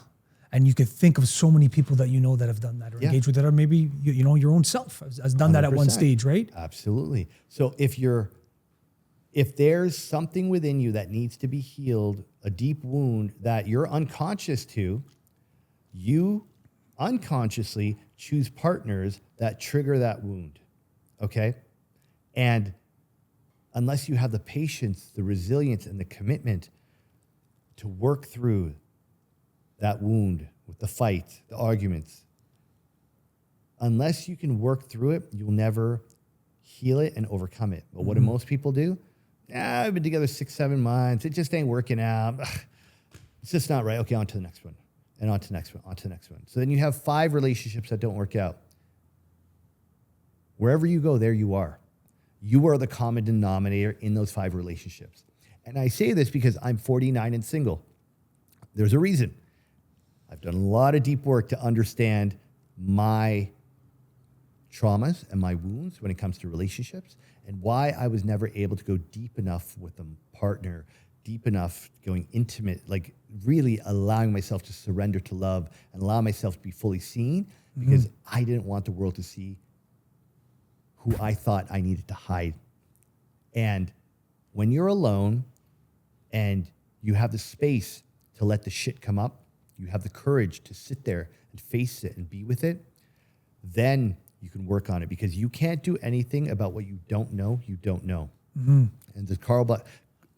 And you could think of so many people that you know that have done that or Yeah. engaged with it, or maybe you know your own self has done that at one 100%. stage, right? Absolutely. So if there's something within you that needs to be healed, a deep wound that you're unconscious to, you unconsciously choose partners that trigger that wound. Okay? And unless you have the patience, the resilience, and the commitment to work through that wound with the fight, the arguments, unless you can work through it, you'll never heal it and overcome it. But what do most people do? I've been together 6-7 months. It just ain't working out. It's just not right. Okay, on to the next one. And on to the next one, on to the next one. So then you have 5 relationships that don't work out. Wherever you go, there you are. You are the common denominator in those 5 relationships. And I say this because I'm 49 and single. There's a reason. I've done a lot of deep work to understand my traumas and my wounds when it comes to relationships and why I was never able to go deep enough with a partner, deep enough going intimate, like really allowing myself to surrender to love and allow myself to be fully seen because I didn't want the world to see who I thought I needed to hide. And when you're alone and you have the space to let the shit come up, you have the courage to sit there and face it and be with it, then you can work on it because you can't do anything about what you don't know. And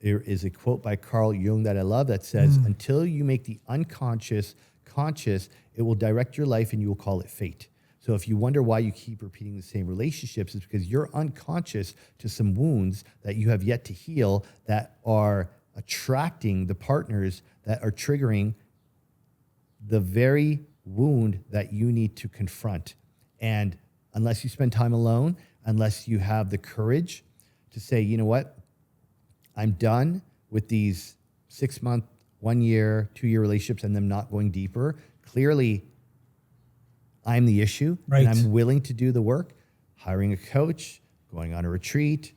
there is a quote by Carl Jung that I love that says, until you make the unconscious conscious, it will direct your life and you will call it fate. So if you wonder why you keep repeating the same relationships, it's because you're unconscious to some wounds that you have yet to heal that are attracting the partners that are triggering the very wound that you need to confront. And unless you spend time alone, unless you have the courage to say, you know what, I'm done with these 6-month, 1 year, 2 year relationships and them not going deeper. Clearly, I'm the issue, right. And I'm willing to do the work, hiring a coach, going on a retreat,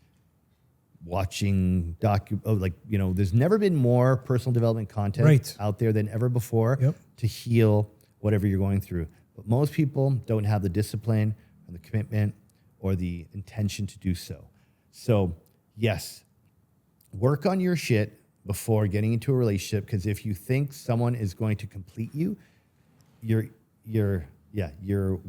watching there's never been more personal development content out there than ever before to heal whatever you're going through. But most people don't have the discipline or the commitment or the intention to do so. So yes, work on your shit before getting into a relationship, because if you think someone is going to complete you, you're going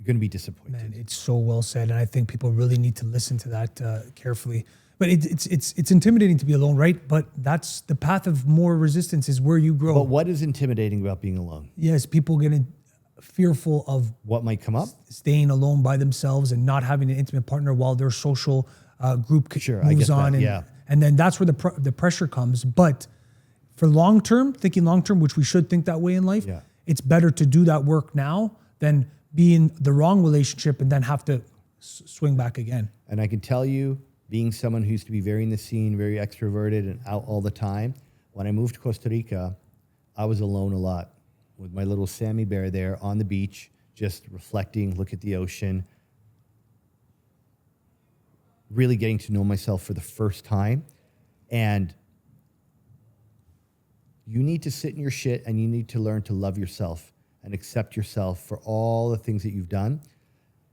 to be disappointed. Man, it's so well said, and I think people really need to listen to that carefully. But it's intimidating to be alone, right? But that's the path of more resistance is where you grow. But what is intimidating about being alone? Yes, people getting fearful of what might come up, staying alone by themselves and not having an intimate partner while their social group moves on. And then that's where the pressure comes. But for thinking long term, which we should think that way in life, it's better to do that work now than be in the wrong relationship and then have to swing back again. And I can tell you, being someone who used to be very in the scene, very extroverted and out all the time, when I moved to Costa Rica, I was alone a lot with my little Sammy bear there on the beach, just reflecting, look at the ocean, really getting to know myself for the first time. And you need to sit in your shit and you need to learn to love yourself and accept yourself for all the things that you've done.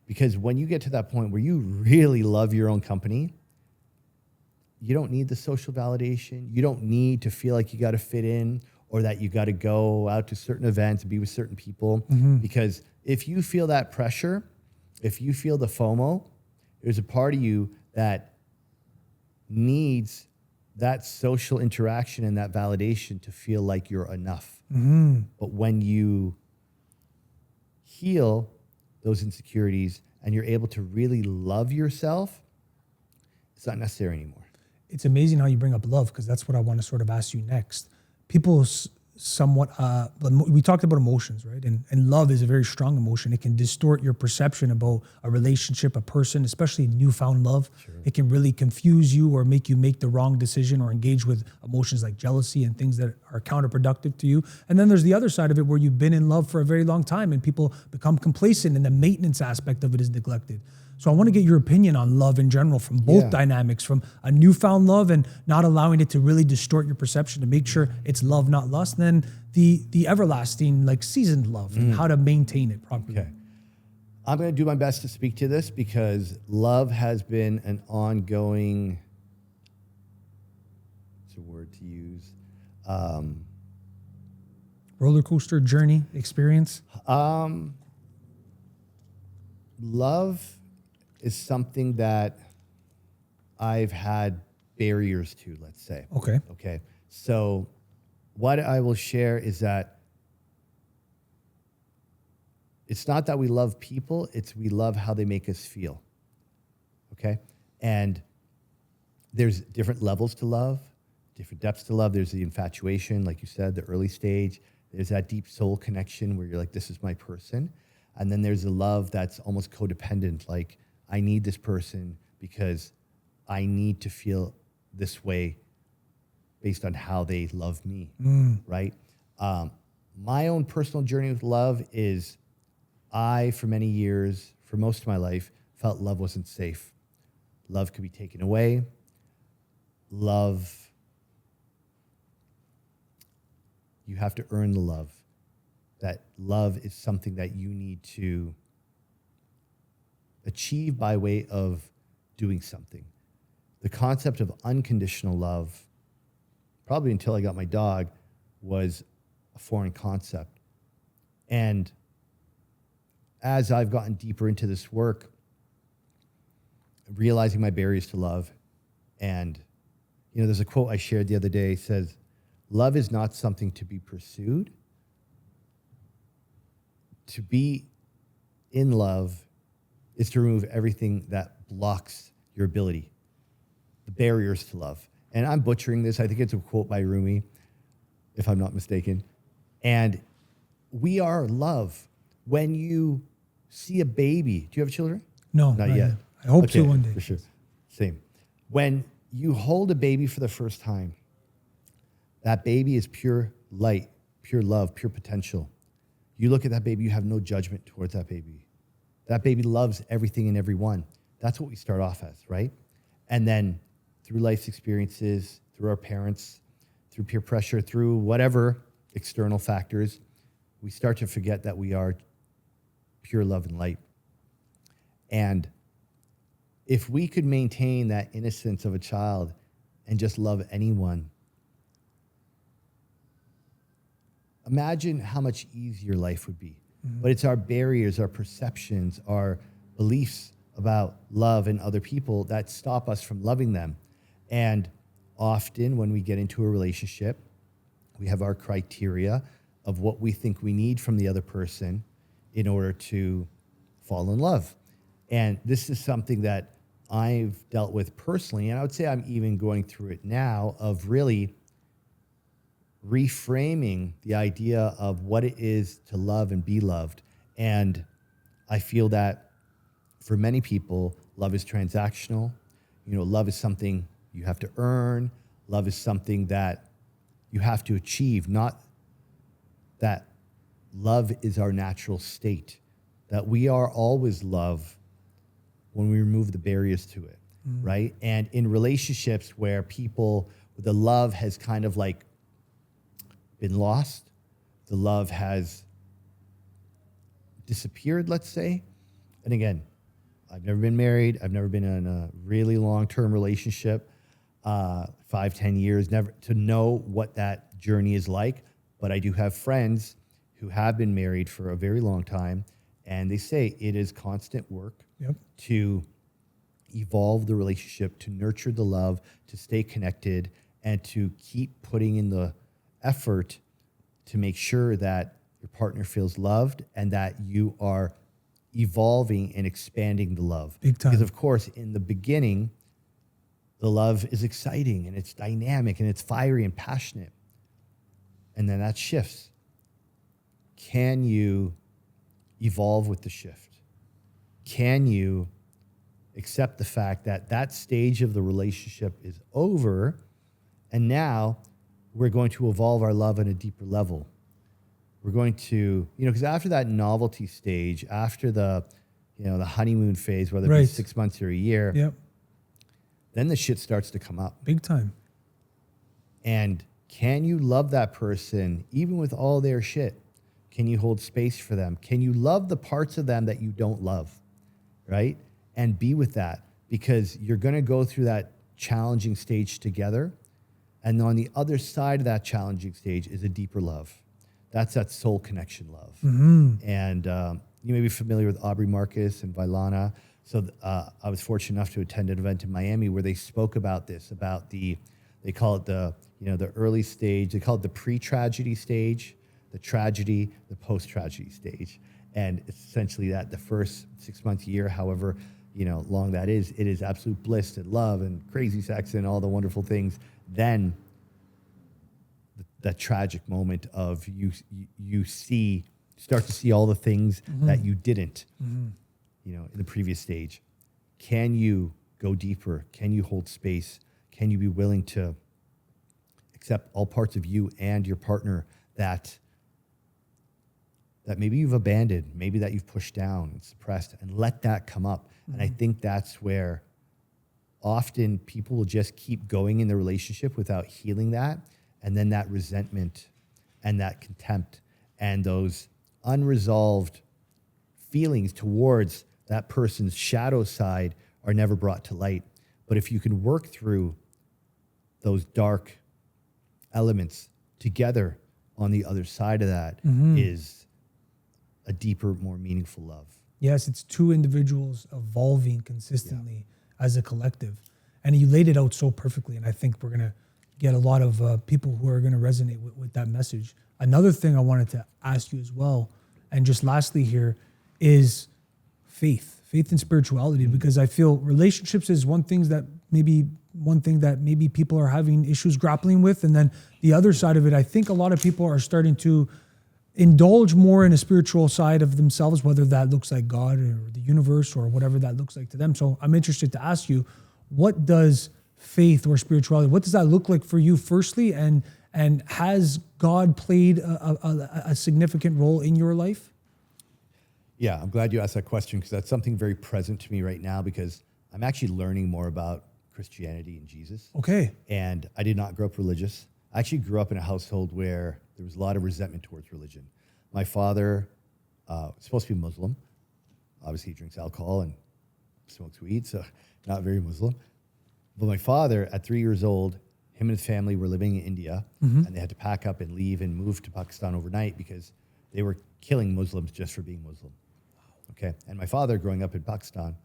Because when you get to that point where you really love your own company, you don't need the social validation. You don't need to feel like you got to fit in or that you got to go out to certain events and be with certain people. Because if you feel that pressure, if you feel the FOMO, there's a part of you that needs that social interaction and that validation to feel like you're enough. But when you heal those insecurities and you're able to really love yourself, it's not necessary anymore. It's amazing how you bring up love, because that's what I want to sort of ask you next. People somewhat, we talked about emotions, right? And love is a very strong emotion. It can distort your perception about a relationship, a person, especially newfound love. Sure. It can really confuse you or make you make the wrong decision or engage with emotions like jealousy and things that are counterproductive to you. And then there's the other side of it where you've been in love for a very long time and people become complacent and the maintenance aspect of it is neglected. So I want to get your opinion on love in general from both Yeah. dynamics, from a newfound love and not allowing it to really distort your perception to make sure it's love, not lust. And then the everlasting, like seasoned love and how to maintain it properly. Okay. I'm going to do my best to speak to this because love has been an ongoing, what's a word to use? Roller coaster journey experience. Love is something that I've had barriers to, let's say. Okay. Okay. So what I will share is that it's not that we love people, it's we love how they make us feel. Okay? And there's different levels to love, different depths to love. There's the infatuation, like you said, the early stage. There's that deep soul connection where you're like, this is my person. And then there's a love that's almost codependent, like I need this person because I need to feel this way based on how they love me, right? My own personal journey with love is I, for many years, for most of my life, felt love wasn't safe. Love could be taken away. Love, you have to earn the love. That love is something that you need to achieve by way of doing something. The concept of unconditional love, probably until I got my dog, was a foreign concept. And as I've gotten deeper into this work, realizing my barriers to love, and there's a quote I shared the other day, says, love is not something to be pursued. To be in love is to remove everything that blocks your ability, the barriers to love. And I'm butchering this. I think it's a quote by Rumi, if I'm not mistaken. And we are love. When you see a baby, do you have children? No, Not yet. I hope to one day. For sure. Same. When you hold a baby for the first time, that baby is pure light, pure love, pure potential. You look at that baby, you have no judgment towards that baby. That baby loves everything and everyone. That's what we start off as, right? And then through life's experiences, through our parents, through peer pressure, through whatever external factors, we start to forget that we are pure love and light. And if we could maintain that innocence of a child and just love anyone, imagine how much easier life would be. But it's our barriers, our perceptions, our beliefs about love and other people that stop us from loving them. And often when we get into a relationship, we have our criteria of what we think we need from the other person in order to fall in love. And this is something that I've dealt with personally, and I would say I'm even going through it now, of really reframing the idea of what it is to love and be loved. And I feel that for many people, love is transactional. Love is something you have to earn. Love is something that you have to achieve, not that love is our natural state, that we are always love when we remove the barriers to it, right? And in relationships where the love has kind of like been lost, the love has disappeared, let's say. And again, I've never been married. I've never been in a really long-term relationship, 5-10 years, never to know what that journey is like. But I do have friends who have been married for a very long time, and they say it is constant work to evolve the relationship, to nurture the love, to stay connected, and to keep putting in the effort to make sure that your partner feels loved and that you are evolving and expanding the love. Big time. Because of course, in the beginning, the love is exciting and it's dynamic and it's fiery and passionate. And then that shifts. Can you evolve with the shift? Can you accept the fact that that stage of the relationship is over and now we're going to evolve our love on a deeper level? We're going to, because after that novelty stage, after the, the honeymoon phase, whether it be 6 months or a year, Yep. then the shit starts to come up. Big time. And can you love that person even with all their shit? Can you hold space for them? Can you love the parts of them that you don't love, right? And be with that, because you're going to go through that challenging stage together. And on the other side of that challenging stage is a deeper love. That's that soul connection love. And you may be familiar with Aubrey Marcus and Vailana. So I was fortunate enough to attend an event in Miami where they spoke about this, about they call it the early stage. They call it the pre-tragedy stage, the tragedy, the post-tragedy stage. And it's essentially that the first 6 months, year, however, long that is, it is absolute bliss and love and crazy sex and all the wonderful things. Then that tragic moment of you start to see all the things that you didn't, in the previous stage. Can you go deeper? Can you hold space? Can you be willing to accept all parts of you and your partner that maybe you've abandoned, maybe that you've pushed down and suppressed, and let that come up? And I think that's where often people will just keep going in the relationship without healing that. And then that resentment and that contempt and those unresolved feelings towards that person's shadow side are never brought to light. But if you can work through those dark elements together on the other side of that, is a deeper, more meaningful love. Yes, it's two individuals evolving consistently as a collective. And you laid it out so perfectly. And I think we're going to get a lot of people who are going to resonate with that message. Another thing I wanted to ask you as well, and just lastly here, is faith and spirituality, because I feel relationships is one thing that maybe people are having issues grappling with. And then the other side of it, I think a lot of people are starting to indulge more in a spiritual side of themselves, whether that looks like God or the universe or whatever that looks like to them. So I'm interested to ask you, what does faith or spirituality, what does that look like for you firstly? And has God played a significant role in your life? Yeah, I'm glad you asked that question, because that's something very present to me right now, because I'm actually learning more about Christianity and Jesus. Okay. And I did not grow up religious. I actually grew up in a household where there was a lot of resentment towards religion. My father was supposed to be Muslim. Obviously, he drinks alcohol and smokes weed, so not very Muslim. But my father, at 3 years old, him and his family were living in India, and they had to pack up and leave and move to Pakistan overnight because they were killing Muslims just for being Muslim. Okay, and my father, growing up in Pakistan,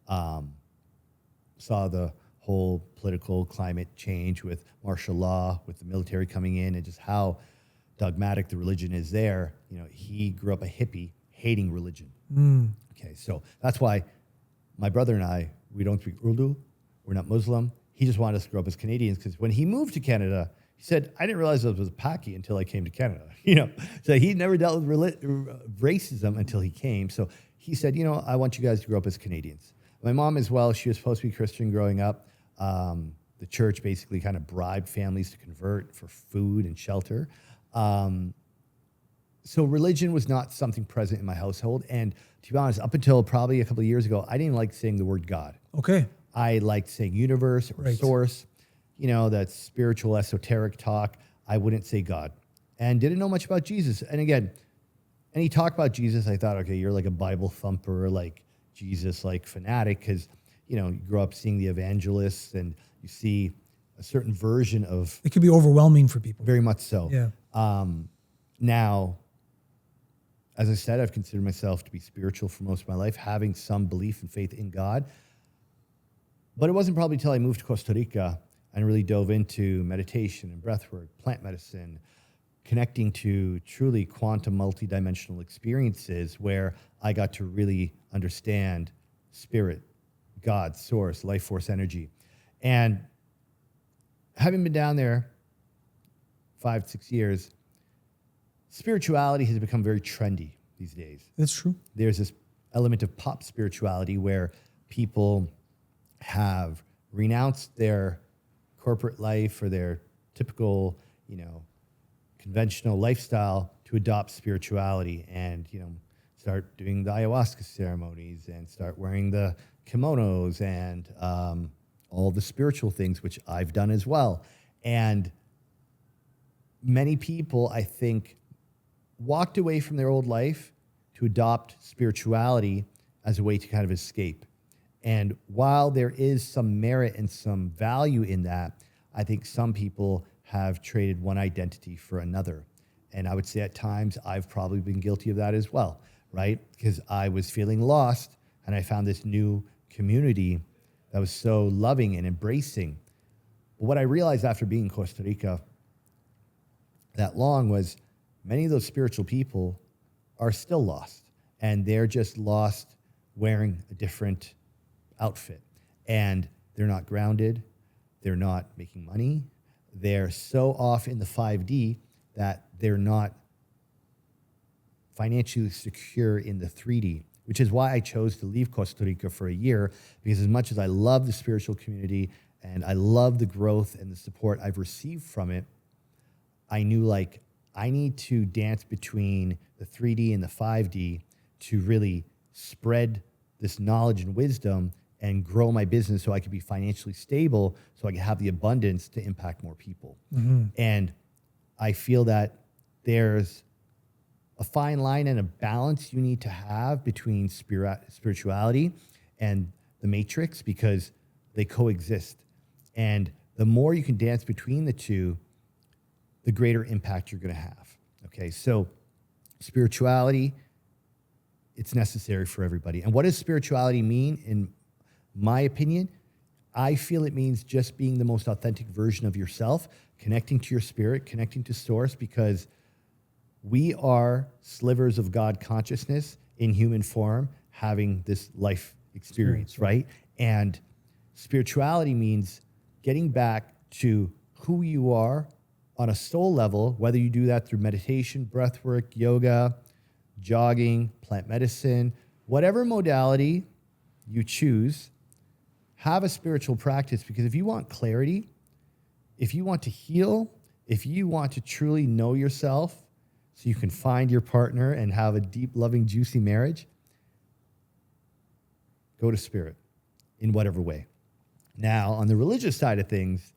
saw the whole political climate change with martial law, with the military coming in, and just how dogmatic the religion is there. He grew up a hippie, hating religion. Okay, so that's why my brother and I, we don't speak Urdu. We're not Muslim. He just wanted us to grow up as Canadians, because when he moved to Canada, he said, I didn't realize I was a Paki until I came to Canada. So he never dealt with racism until he came. So he said, I want you guys to grow up as Canadians. My mom as well, she was supposed to be Christian growing up. The church basically kind of bribed families to convert for food and shelter. So religion was not something present in my household. And to be honest, up until probably a couple of years ago, I didn't like saying the word God. Okay. I liked saying universe or source, that spiritual, esoteric talk. I wouldn't say God, and didn't know much about Jesus. And again, any talk about Jesus, I thought, okay, you're like a Bible thumper, like Jesus, like fanatic, because, you grow up seeing the evangelists and you see a certain version of... It could be overwhelming for people. Very much so. Yeah. Now, as I said, I've considered myself to be spiritual for most of my life, having some belief and faith in God. But it wasn't probably until I moved to Costa Rica and really dove into meditation and breathwork, plant medicine, connecting to truly quantum multidimensional experiences, where I got to really understand spirit, God, source, life force, energy. And having been down there 5-6 years, spirituality has become very trendy these days. That's true. There's this element of pop spirituality where people have renounced their corporate life or their typical, start doing the ayahuasca ceremonies and start wearing the kimonos and all the spiritual things, which I've done as well. And many people, I think, walked away from their old life to adopt spirituality as a way to kind of escape. And while there is some merit and some value in that, I think some people have traded one identity for another. And I would say at times I've probably been guilty of that as well, right? Because I was feeling lost and I found this new community that was so loving and embracing. But what I realized after being in Costa Rica that long was many of those spiritual people are still lost, and they're just lost wearing a different outfit. And they're not grounded. They're not making money. They're so off in the 5D that they're not financially secure in the 3D, which is why I chose to leave Costa Rica for a year, because as much as I love the spiritual community and I love the growth and the support I've received from it, I knew like I need to dance between the 3D and the 5D to really spread this knowledge and wisdom and grow my business so I could be financially stable, so I could have the abundance to impact more people. And I feel that there's a fine line and a balance you need to have between spirituality and the matrix, because they coexist. And the more you can dance between the two, the greater impact you're going to have. Okay, so spirituality, it's necessary for everybody. And what does spirituality mean? In my opinion, I feel it means just being the most authentic version of yourself, connecting to your spirit, connecting to source, because we are slivers of God consciousness in human form, having this life experience, right? And spirituality means getting back to who you are on a soul level, whether you do that through meditation, breath work, yoga, jogging, plant medicine, whatever modality you choose, have a spiritual practice. Because if you want clarity, if you want to heal, if you want to truly know yourself so you can find your partner and have a deep, loving, juicy marriage, go to spirit in whatever way. Now, on the religious side of things,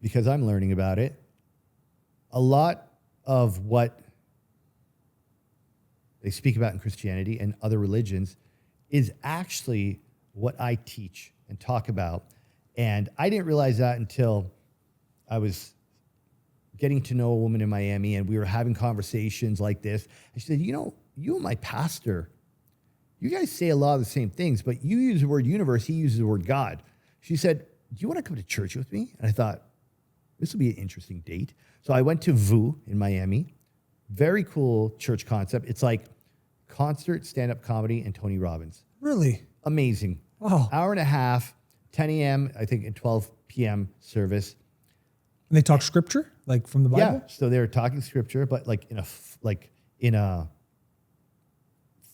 because I'm learning about it, a lot of what they speak about in Christianity and other religions is actually what I teach and talk about. And I didn't realize that until I was getting to know a woman in Miami, and we were having conversations like this. And she said, you know, you and my pastor, you guys say a lot of the same things, but you use the word universe, he uses the word God. She said, do you want to come to church with me? And I thought, this will be an interesting date. So I went to VU in Miami. Very cool church concept. It's like concert, stand-up comedy, and Tony Robbins. Really? Amazing. Oh. Hour and a half, 10 a.m., I think, and 12 p.m. service. And they talk scripture, like from the Bible? Yeah, so they're talking scripture, but like in a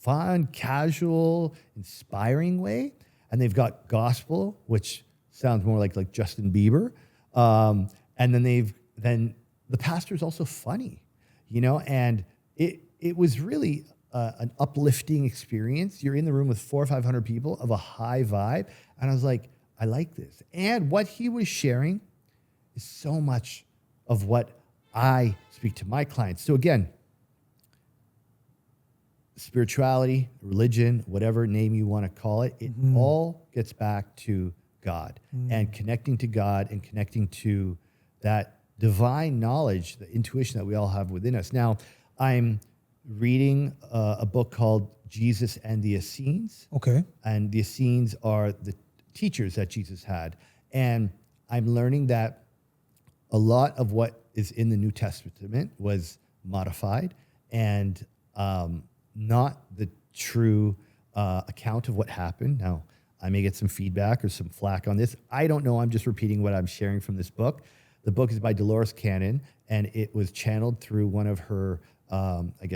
fun, casual, inspiring way. And they've got gospel, which sounds more like Justin Bieber. And then the pastor is also funny, you know, and it was really an uplifting experience. You're in the room with 400 or 500 people of a high vibe. And I was like, I like this. And what he was sharing is so much of what I speak to my clients. So again, spirituality, religion, whatever name you want to call it, it all gets back to God and connecting to God and connecting to that divine knowledge, the intuition that we all have within us. Now, I'm reading a book called Jesus and the Essenes. Okay. And the Essenes are the teachers that Jesus had. And I'm learning that a lot of what is in the New Testament was modified and not the true account of what happened. Now, I may get some feedback or some flack on this. I don't know. I'm just repeating what I'm sharing from this book. The book is by Dolores Cannon, and it was channeled through one of her,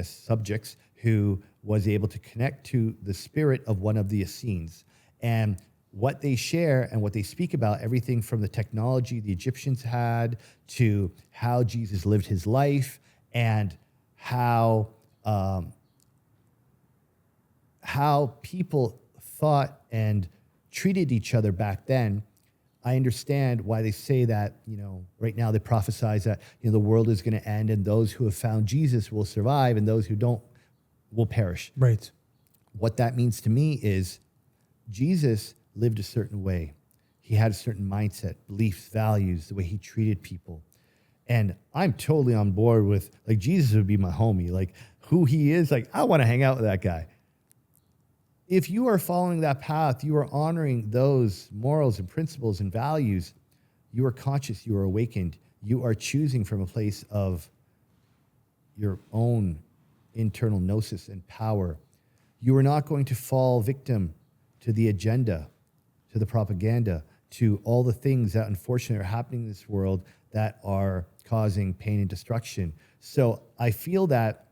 subjects who was able to connect to the spirit of one of the Essenes. And what they share and what they speak about, everything from the technology the Egyptians had to how Jesus lived his life and how how people thought and treated each other back then, I understand why they say that, right now they prophesize that, the world is going to end and those who have found Jesus will survive and those who don't will perish. Right. What that means to me is Jesus lived a certain way. He had a certain mindset, beliefs, values, the way he treated people. And I'm totally on board with, like, Jesus would be my homie. Like, who he is, like, I want to hang out with that guy. If you are following that path, you are honoring those morals and principles and values. You are conscious, you are awakened. You are choosing from a place of your own internal gnosis and power. You are not going to fall victim to the agenda, to the propaganda, to all the things that unfortunately are happening in this world that are causing pain and destruction. So I feel that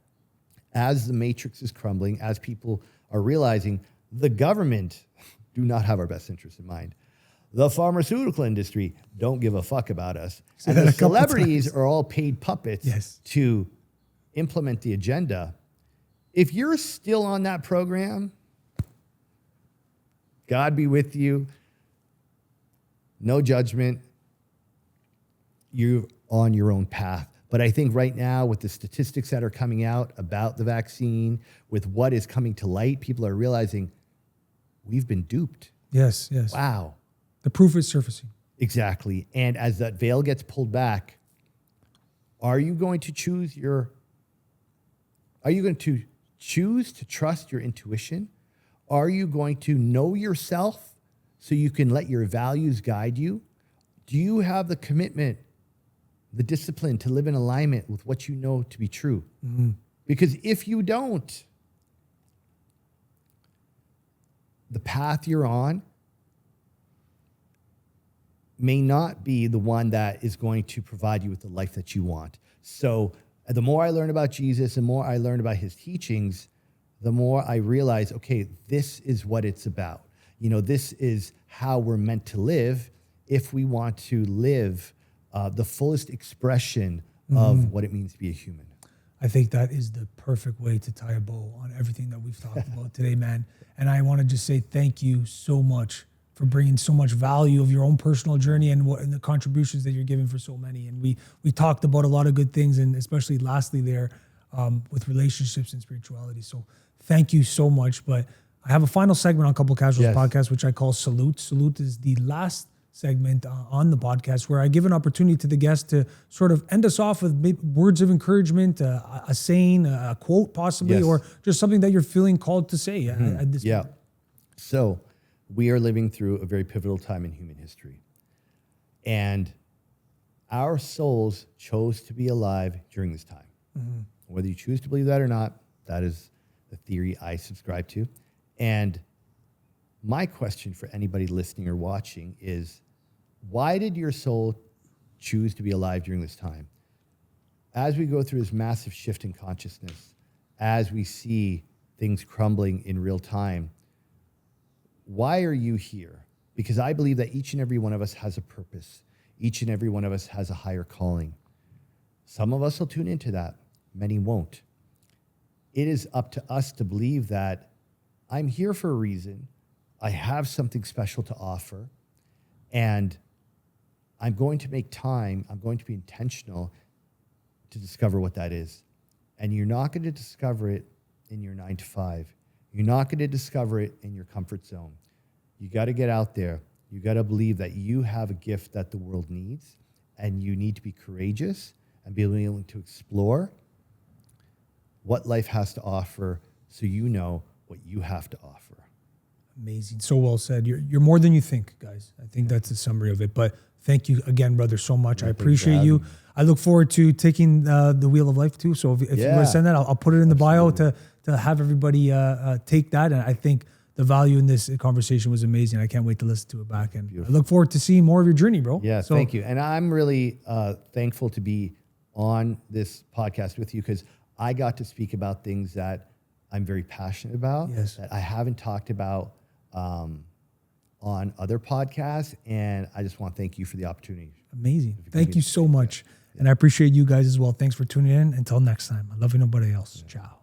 as the matrix is crumbling, as people are realizing the government do not have our best interests in mind. The pharmaceutical industry don't give a fuck about us. And the celebrities are all paid puppets to implement the agenda. If you're still on that program, God be with you. No judgment. You're on your own path. But I think right now, with the statistics that are coming out about the vaccine, with what is coming to light, people are realizing we've been duped. Yes. Wow. The proof is surfacing. Exactly. And as that veil gets pulled back, are you going to choose to trust your intuition? Are you going to know yourself so you can let your values guide you? Do you have the commitment, the discipline to live in alignment with what you know to be true? Mm-hmm. Because if you don't, the path you're on may not be the one that is going to provide you with the life that you want. So the more I learn about Jesus, the more I learn about his teachings, the more I realize, okay, this is what it's about. This is how we're meant to live if we want to live the fullest expression of what it means to be a human. I think that is the perfect way to tie a bow on everything that we've talked about today, man. And I want to just say thank you so much for bringing so much value of your own personal journey and the contributions that you're giving for so many. And we talked about a lot of good things, and especially lastly there with relationships and spirituality. So thank you so much. But I have a final segment on Couple Casuals podcast, which I call Salute. Salute is the last segment on the podcast where I give an opportunity to the guest to sort of end us off with words of encouragement, a saying, a quote possibly, or just something that you're feeling called to say at this moment. So we are living through a very pivotal time in human history. And our souls chose to be alive during this time. Mm-hmm. Whether you choose to believe that or not, that is the theory I subscribe to. And my question for anybody listening or watching is, why did your soul choose to be alive during this time? As we go through this massive shift in consciousness, as we see things crumbling in real time, why are you here? Because I believe that each and every one of us has a purpose. Each and every one of us has a higher calling. Some of us will tune into that. Many won't. It is up to us to believe that I'm here for a reason. I have something special to offer, and I'm going to make time. I'm going to be intentional to discover what that is. And you're not going to discover it in your 9 to 5. You're not going to discover it in your comfort zone. You got to get out there. You got to believe that you have a gift that the world needs, and you need to be courageous and be willing to explore what life has to offer so you know what you have to offer. Amazing. So well said. You're more than you think, guys. I think that's the summary of it. But thank you again, brother, so much. I appreciate you. I look forward to taking the Wheel of Life too. So if you want to send that, I'll put it in the bio to have everybody take that. And I think the value in this conversation was amazing. I can't wait to listen to it back. And I look forward to seeing more of your journey, bro. Yeah, so, thank you. And I'm really thankful to be on this podcast with you, because I got to speak about things that I'm very passionate about, that I haven't talked about on other podcasts. And I just want to thank you for the opportunity. Amazing. Thank you so much. And I appreciate you guys as well. Thanks for tuning in. Until next time, I love you, nobody else. Ciao.